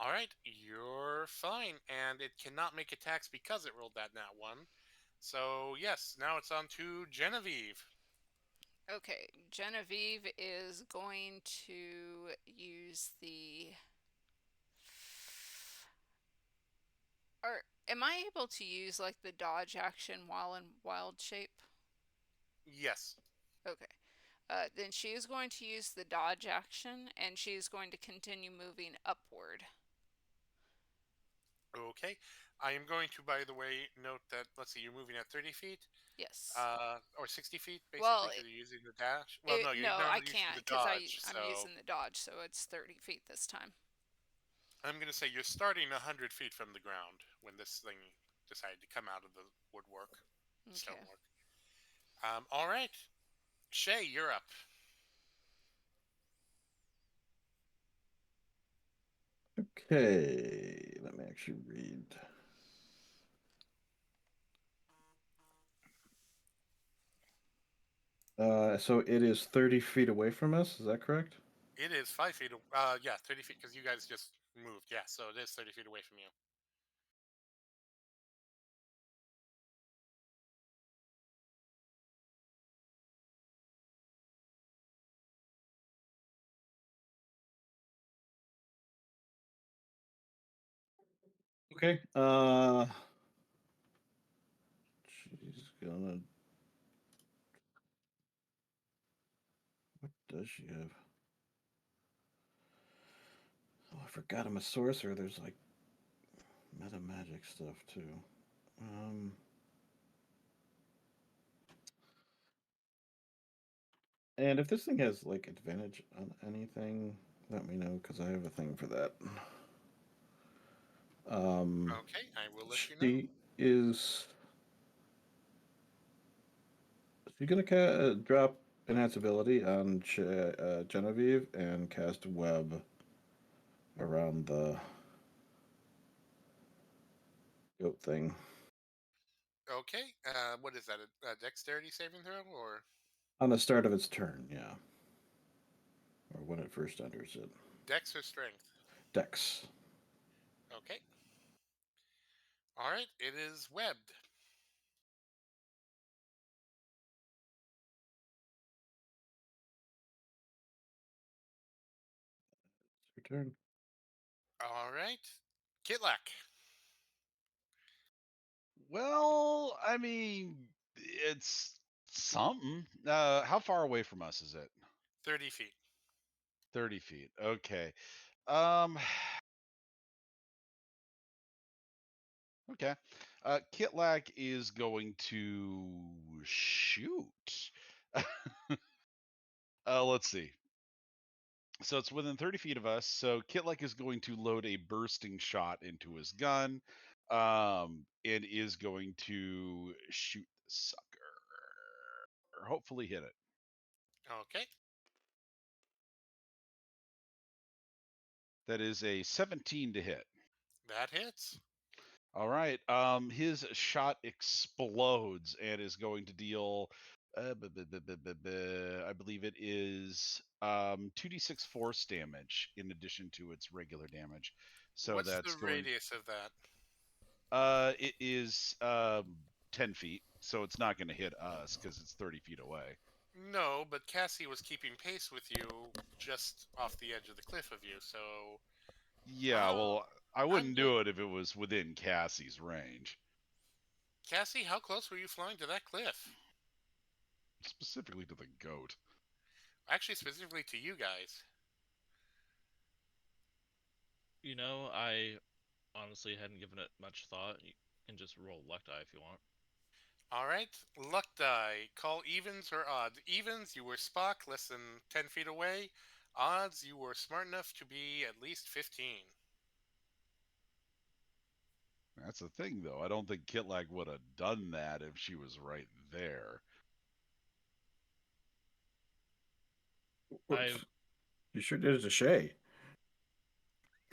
Alright, you're fine, and it cannot make attacks because it rolled that nat 1. So, yes, now it's on to Genevieve. Okay, Genevieve is going to use the. Or am I able to use like the dodge action while in wild shape? Yes. Okay. Then she is going to use the dodge action, and she is going to continue moving upward. Okay. I am going to, by the way, note that, let's see, you're moving at 30 feet? Yes. Or 60 feet, basically, Well, because you're using the dash? Well, no, you're no, not I using can't the because dodge, I'm so using the dodge, so it's 30 feet this time. I'm going to say you're starting 100 feet from the ground when this thing decided to come out of the woodwork, Okay. stonework. All right. Shay, you're up. Okay, let me actually read. So it is 30 feet away from us, is that correct? It is 5 feet. Yeah, 30 feet, because you guys just moved. Yeah, so it is 30 feet away from you. Okay. She's gonna. What does she have? Oh, I forgot I'm a sorcerer. There's like meta magic stuff too. And if this thing has like advantage on anything, let me know because I have a thing for that. Okay, I will let you know. She is. She's gonna drop enhance ability on Genevieve and cast web around the goat thing. Okay, what is that? A dexterity saving throw, or? On the start of its turn, yeah. Or when it first enters it. Dex or strength? Dex. Okay. All right, it is webbed. It's your turn. All right, Kitlak. Well, I mean, it's something. How far away from us is it? 30 feet. 30 feet. Okay. Um. Okay. Kitlak is going to shoot. Let's see. So it's within 30 feet of us. So Kitlak is going to load a bursting shot into his gun, and is going to shoot the sucker, or hopefully hit it. Okay, That is a 17 to hit. that hits. All right. His shot explodes and is going to deal. I believe it is 2d6 force damage in addition to its regular damage. So What's that's the going. radius of that? It is 10 feet, so it's not going to hit us because it's 30 feet away. No, but Cassie was keeping pace with you just off the edge of the cliff of you, so. Yeah, Oh, well, I wouldn't do it if it was within Cassie's range. Cassie, how close were you flying to that cliff? Specifically to the goat. Actually, specifically to you guys. You know, I honestly hadn't given it much thought. and just roll luck die if you want. All right, luck die. Call evens or odds. Evens, you were Spock, less than 10 feet away. Odds, you were smart enough to be at least 15. That's the thing, though. I don't think Kitlak would have done that if she was right there. I You sure did it to Shay.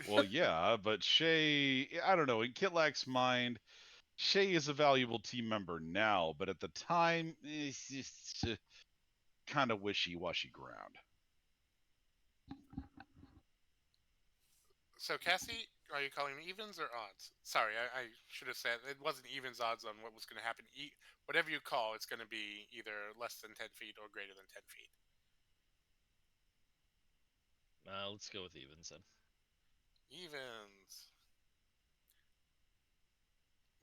Well, yeah, but Shay, I don't know. In Kitlak's mind, Shay is a valuable team member now, but at the time, it's just kind of wishy-washy ground. So, Cassie, are you calling evens or odds? Sorry, I should have said it wasn't evens odds on what was going to happen. Whatever you call, it's going to be either less than 10 feet or greater than 10 feet. let's go with evens then. Evens.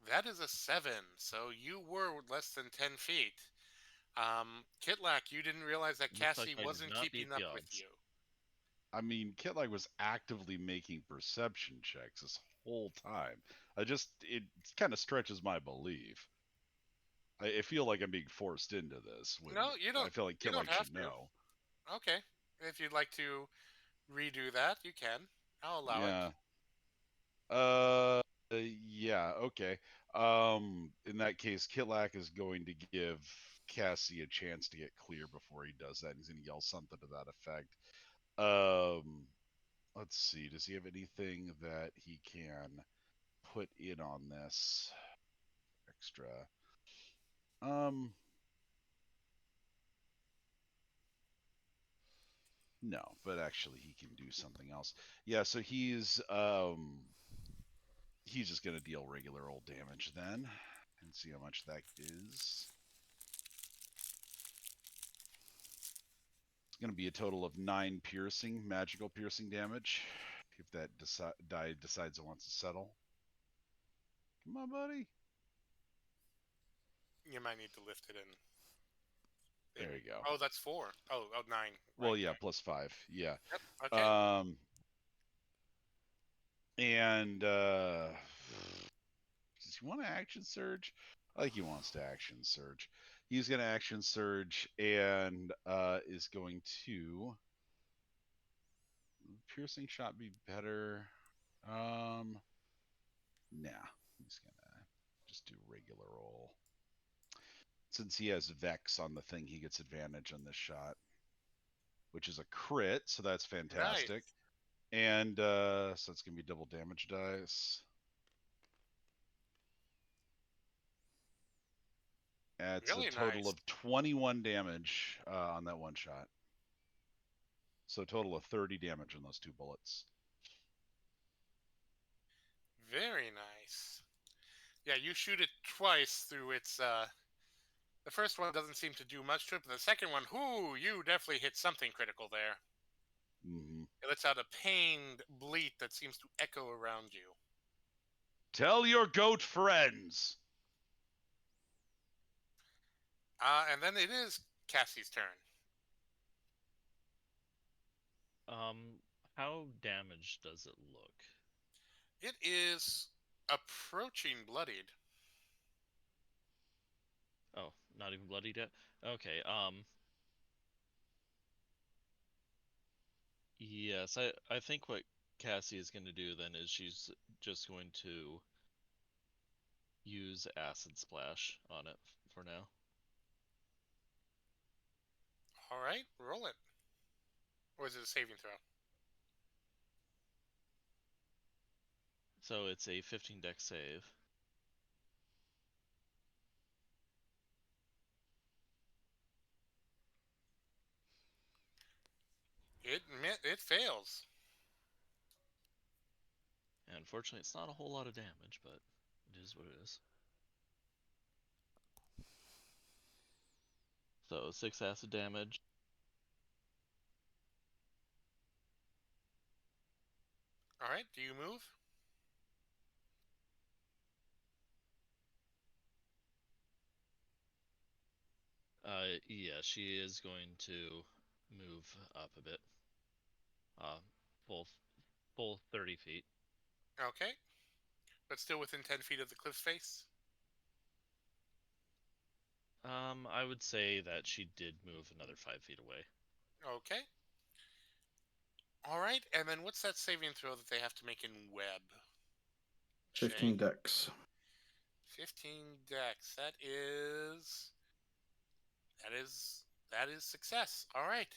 That is a 7, so you were less than 10 feet. Kitlak, you didn't realize that Looks Cassie like I did wasn't not keeping beat up the with odds. you. I mean, Kitlak was actively making perception checks this whole time. It kind of stretches my belief. I feel like I'm being forced into this. No, you don't. I feel like You don't Kitlak have should to. know. Okay. If you'd like to redo that, you can. I'll allow it. Yeah. Yeah, okay. In that case, Kitlak is going to give Cassie a chance to get clear before he does that. He's going to yell something to that effect. Let's see. Does he have anything that he can put in on this extra? No, but actually he can do something else. Yeah, so he's just going to deal regular old damage then and see how much that is. It's going to be a total of 9 magical piercing damage if that die decides it wants to settle. Come on, buddy. You might need to lift it in. There you go. Oh, that's 4. Oh, 9. Well, Right, yeah, right. plus 5. Yeah. Yep. Okay. And does he want to action surge? I think he wants to action surge. He's going to action surge and is going to piercing shot be better. Nah, he's gonna just do regular roll. Since he has Vex on the thing, he gets advantage on this shot, which is a crit, so that's fantastic. Nice. And so it's gonna be double damage dice. It's Really a total nice. of 21 damage on that one shot. So a total of 30 damage on those 2 bullets. Very nice. Yeah, you shoot it twice through its. The first one doesn't seem to do much to it, but the second one, you definitely hit something critical there. Mm-hmm. It lets out a pained bleat that seems to echo around you. Tell your goat friends. And then it is Cassie's turn. How damaged does it look? It is approaching bloodied. Oh, not even bloodied yet? Okay, yes, I think what Cassie is going to do then is she's just going to use Acid Splash on it for now. All right, roll it. Or is it a saving throw? So it's a 15 dex save. It fails. And unfortunately, it's not a whole lot of damage, but it is what it is. So 6 acid damage. All right, do you move? Yeah, she is going to move up a bit. Full 30 feet. Okay. but still within 10 feet of the cliff face? I would say that she did move another 5 feet away. Okay. All right, and then what's that saving throw that they have to make in web? 15 Shay? decks. 15 dex. That is success. All right.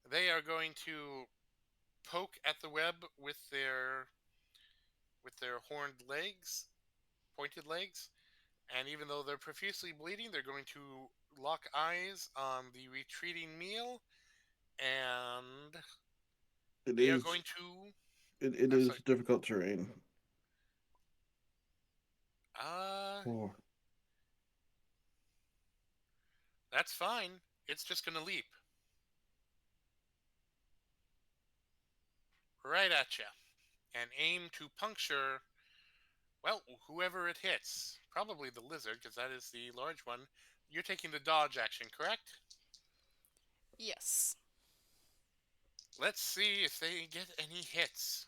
They are going to poke at the web with their horned legs, pointed legs, and even though they're profusely bleeding, they're going to lock eyes on the retreating meal, and It they are is. going to. It I'm is sorry. difficult terrain. Oh, That's fine. It's just going to leap right at you and aim to puncture, well, whoever it hits. Probably the lizard, because that is the large one. You're taking the dodge action, correct? Yes. Let's see if they get any hits.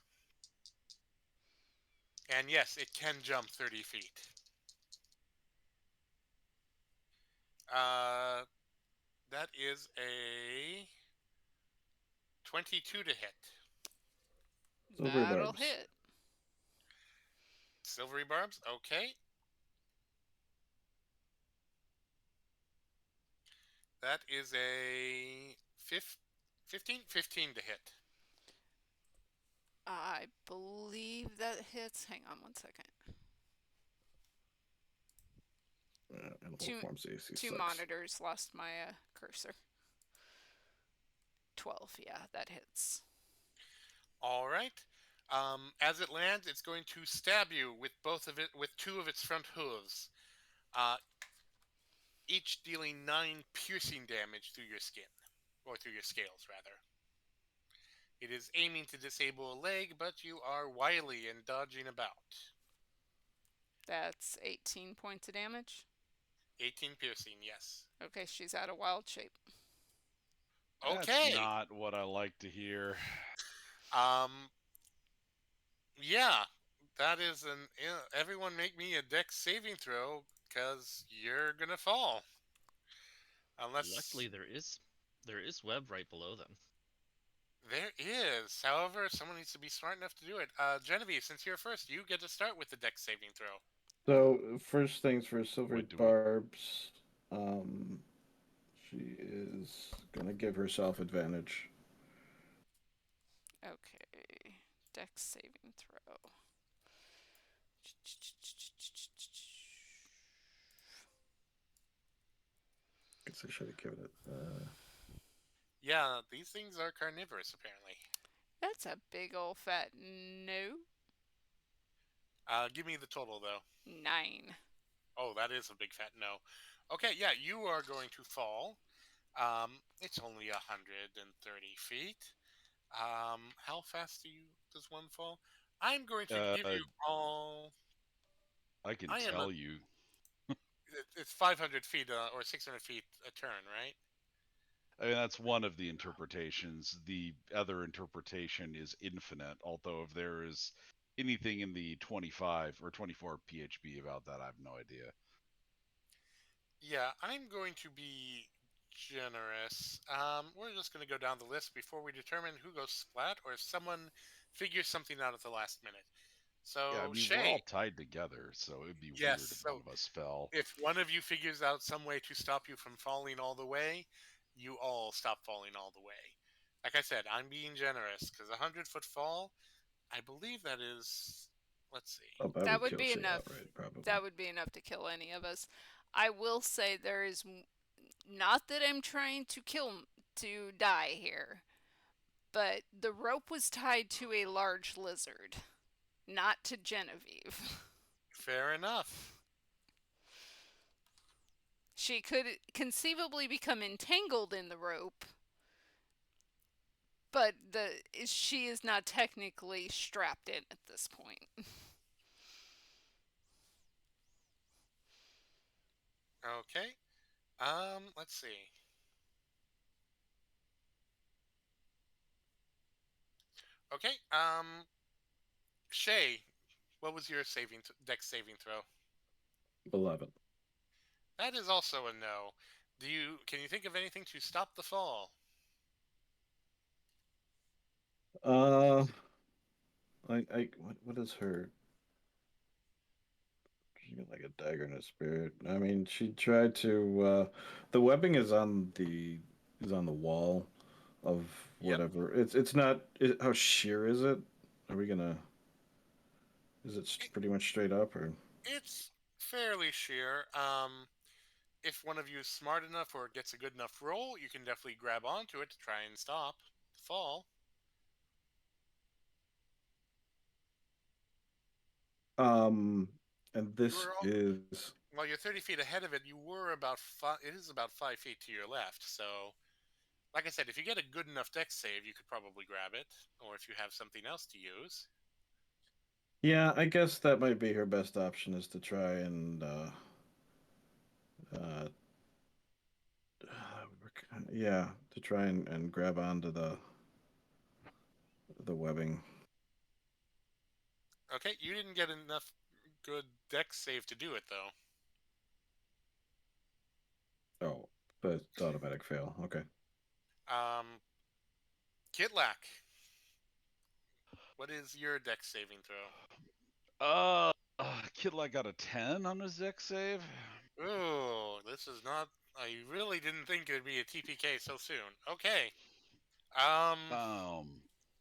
And yes, it can jump 30 feet. That is a 22 to hit. Silvery That'll barbs. hit. Silvery barbs, okay. That is a 15 to hit. I believe that hits. Hang on one second. Animal Two- forms AC Two 6. monitors lost my cursor. 12, yeah, that hits. All right. As it lands, it's going to stab you with two of its front hooves, each dealing 9 piercing damage through your skin, or through your scales, rather. It is aiming to disable a leg, but you are wily and dodging about. That's 18 points of damage. 18 piercing, yes. Okay, she's out of wild shape. Okay. That's not what I like to hear. Yeah, that is an. Everyone make me a dex saving throw, because you're gonna fall. Unless. Luckily, there is web right below them. There is. However, someone needs to be smart enough to do it. Genevieve, since you're first, you get to start with the dex saving throw. So first things first, silvery Wait, do we- barbs. She is gonna give herself advantage. Okay, dex saving throw. Guess I should have given it. Yeah, these things are carnivorous, apparently. That's a big old fat no. Give me the total, though. 9. Oh, that is a big fat no. Okay, yeah, you are going to fall. It's only 130 feet. How fast does one fall? I'm going to give you all. I can I am tell you. It's 500 feet or 600 feet a turn, right? I mean, that's one of the interpretations. The other interpretation is infinite, although if there is anything in the 25 or 24 PHB about that, I have no idea. Yeah, I'm going to be generous. We're just going to go down the list before we determine who goes splat or if someone figures something out at the last minute. So, Yeah, I mean, Shay, we're all tied together, so it'd be Yes, weird if so one of us fell. if one of you figures out some way to stop you from falling all the way, you all stop falling all the way. Like I said, I'm being generous because a 100-foot fall, I believe that is. Let's see. Oh, That would kill be Shay enough. outright, probably. That would be enough to kill any of us. I will say there is not that I'm trying to die here, but the rope was tied to a large lizard, not to Genevieve. Fair enough. She could conceivably become entangled in the rope, but she is not technically strapped in at this point. Okay. Let's see. Okay. Shay, What was your dex saving throw? 11. That is also a no. Can you think of anything to stop the fall? What is her? She got like a dagger in a spirit. I mean, she tried to. The webbing is on the wall of Yep. whatever. It's not. How sheer is it? Are we gonna? Is it pretty much straight up or? It's fairly sheer. If one of you is smart enough or gets a good enough roll, you can definitely grab onto it to try and stop the fall. And this is. While you're 30 feet ahead of it, you were about it is about 5 feet to your left. So, like I said, if you get a good enough dex save, you could probably grab it, or if you have something else to use. Yeah, I guess that might be her best option is to try and uh, yeah, to try and grab onto the webbing. Okay, you didn't get enough good dex save to do it, though. Oh, the automatic fail. Okay. Kitlak, what is your dex saving throw? Kitlak got a 10 on his dex save. Ooh, this is not. I really didn't think it'd be a TPK so soon. Okay.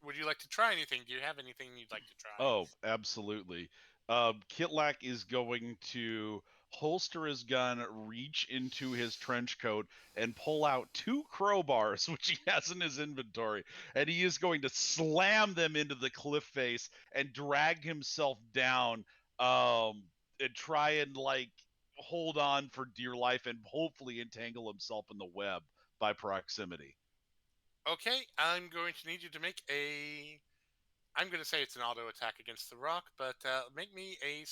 Would you like to try anything? Do you have anything you'd like to try? Oh, absolutely. Kitlak is going to holster his gun, reach into his trench coat, and pull out 2 crowbars, which he has in his inventory, and he is going to slam them into the cliff face and drag himself down, and try and like hold on for dear life and hopefully entangle himself in the web by proximity. Okay, I'm going to need you to make a. I'm going to say it's an auto attack against the rock, but make me a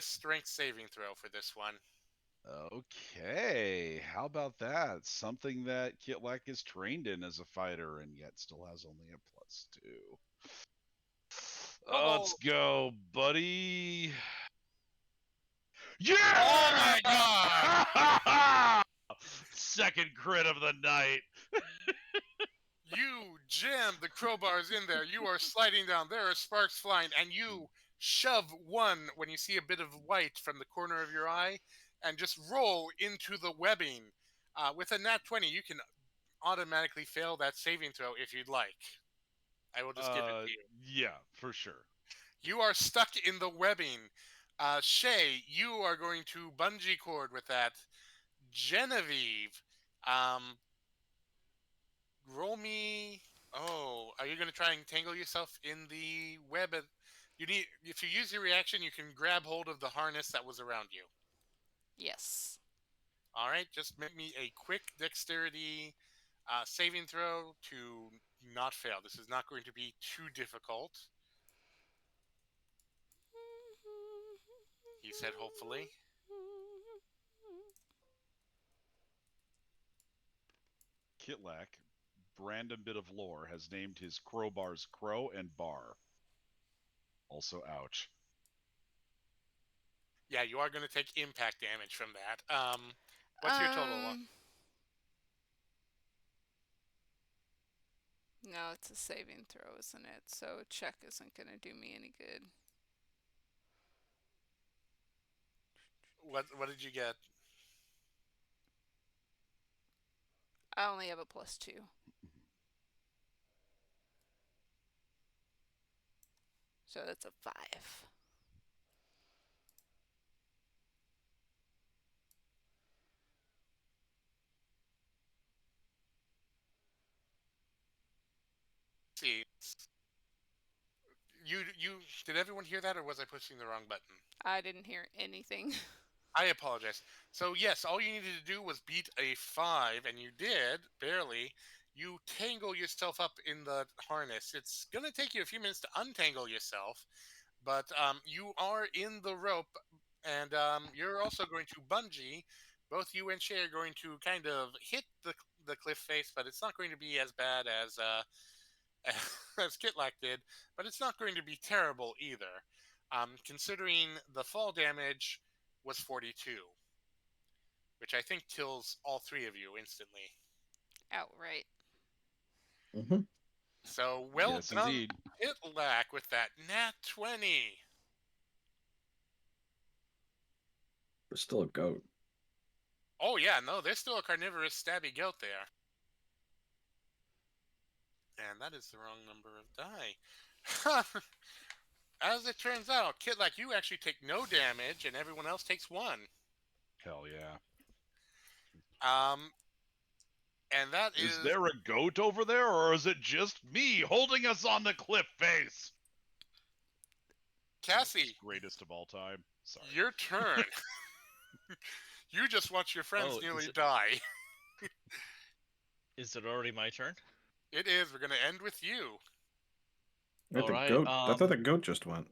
strength saving throw for this one. Okay, how about that? Something that Kitlak is trained in as a fighter and yet still has only a +2. Let's go, buddy. Yeah! Oh my god! Second crit of the night. You jammed the crowbars in there. You are sliding down. There are sparks flying, and you shove one when you see a bit of white from the corner of your eye, and just roll into the webbing. With a nat 20, you can automatically fail that saving throw if you'd like. I will just give it to you. Yeah, for sure. You are stuck in the webbing. Shay, you are going to bungee cord with that. Genevieve, roll me. Oh, are you going to try and tangle yourself in the web? If you use your reaction, you can grab hold of the harness that was around you. Yes. All right, just make me a quick dexterity saving throw to not fail. This is not going to be too difficult. He said, hopefully. Kitlak, random bit of lore, has named his crowbars Crow and Bar. Also, ouch. Yeah, you are going to take impact damage from that. What's your total? No, it's a saving throw, isn't it? So a check isn't going to do me any good. What did you get? I only have a +2. So that's a 5. See, you did everyone hear that, or was I pushing the wrong button? I didn't hear anything. I apologize. So yes, all you needed to do was beat a 5, and you did, barely. You tangle yourself up in the harness. It's going to take you a few minutes to untangle yourself, but you are in the rope, and you're also going to bungee. Both you and Shay are going to kind of hit the cliff face, but it's not going to be as bad as Kitlak did, but it's not going to be terrible either, considering the fall damage was 42, which I think kills all three of you instantly. Outright. Mm-hmm. So well Yes, done, indeed. Kitlak, with that nat 20. There's still a goat. Oh yeah, no, there's still a carnivorous stabby goat there. And that is the wrong number of die. As it turns out, Kitlak, you actually take no damage, and everyone else takes 1. Hell yeah. And that Is there a goat over there, or is it just me holding us on the cliff face? Cassie, Greatest of all time. Sorry. your turn. You just watch your friends Oh, is nearly it- die. Is it already my turn? It is. We're going to end with you. Wait, the Alright, goat. I thought the goat just went.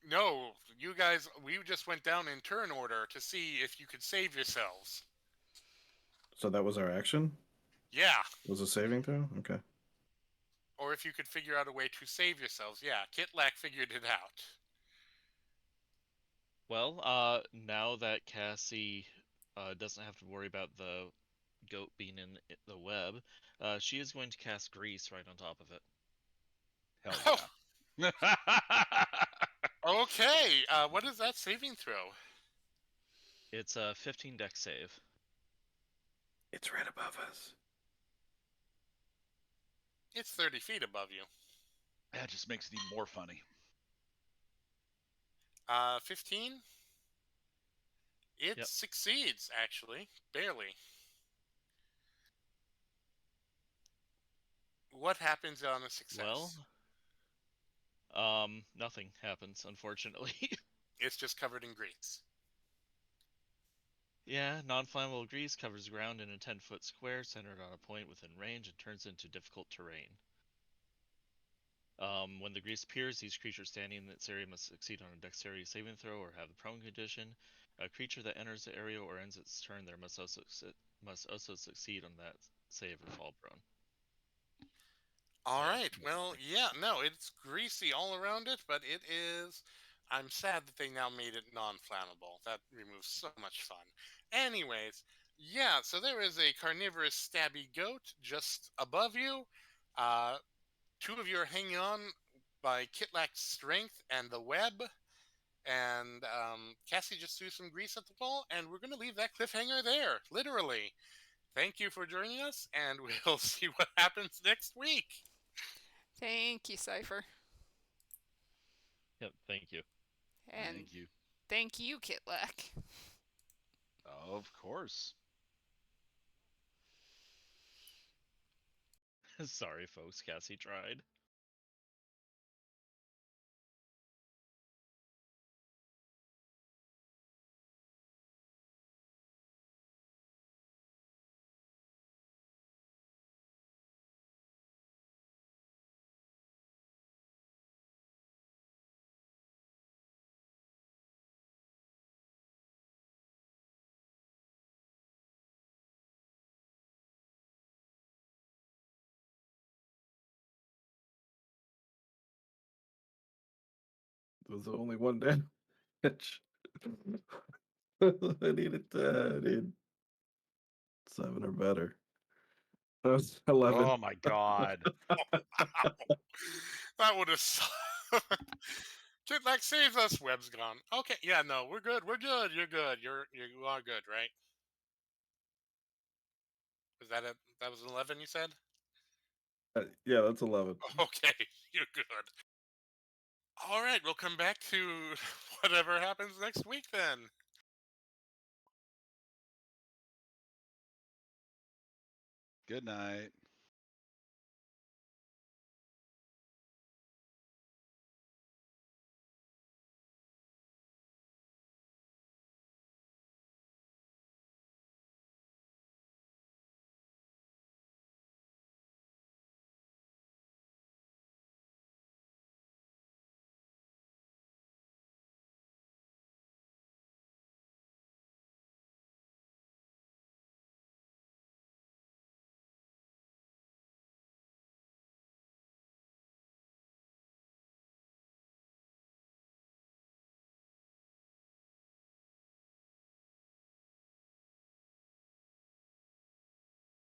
No, you guys, we just went down in turn order to see if you could save yourselves. So that was our action? Yeah. Was a saving throw? Okay. Or if you could figure out a way to save yourselves. Yeah, Kitlak figured it out. Well, now that Cassie doesn't have to worry about the goat being in the web, she is going to cast Grease right on top of it. Hell yeah. Okay, what is that saving throw? It's a 15 dex save. It's right above us. It's 30 feet above you. That just makes it even more funny. 15? It Yep. succeeds, actually. Barely. What happens on a success? Well, nothing happens, unfortunately. It's just covered in grease. Yeah, non-flammable grease covers ground in a 10-foot square centered on a point within range and turns into difficult terrain. When the grease appears, each creature standing in its area must succeed on a dexterity saving throw or have the prone condition. A creature that enters the area or ends its turn there must also succeed on that save or fall prone. All right. Well, yeah, no, it's greasy all around it, but it is. I'm sad that they now made it non-flammable. That removes so much fun. Anyways, yeah, so there is a carnivorous stabby goat just above you. Two of you are hanging on by Kitlak's strength and the web. And Cassie just threw some grease at the ball, and we're going to leave that cliffhanger there, literally. Thank you for joining us, and we'll see what happens next week. Thank you, Cypher. Yep, thank you. And Thank you. thank you, Kitlak. Of course. Sorry, folks, Cassie tried. There was only one damage. I need 7 or better. That was 11. Oh my god. That would have sucked. Kitlak saves us. Web's gone. Okay, yeah, no, we're good. We're good. You're good. You are good, right? Was that it? That was 11. You said. Yeah, that's 11. Okay, you're good. All right, we'll come back to whatever happens next week then. Good night.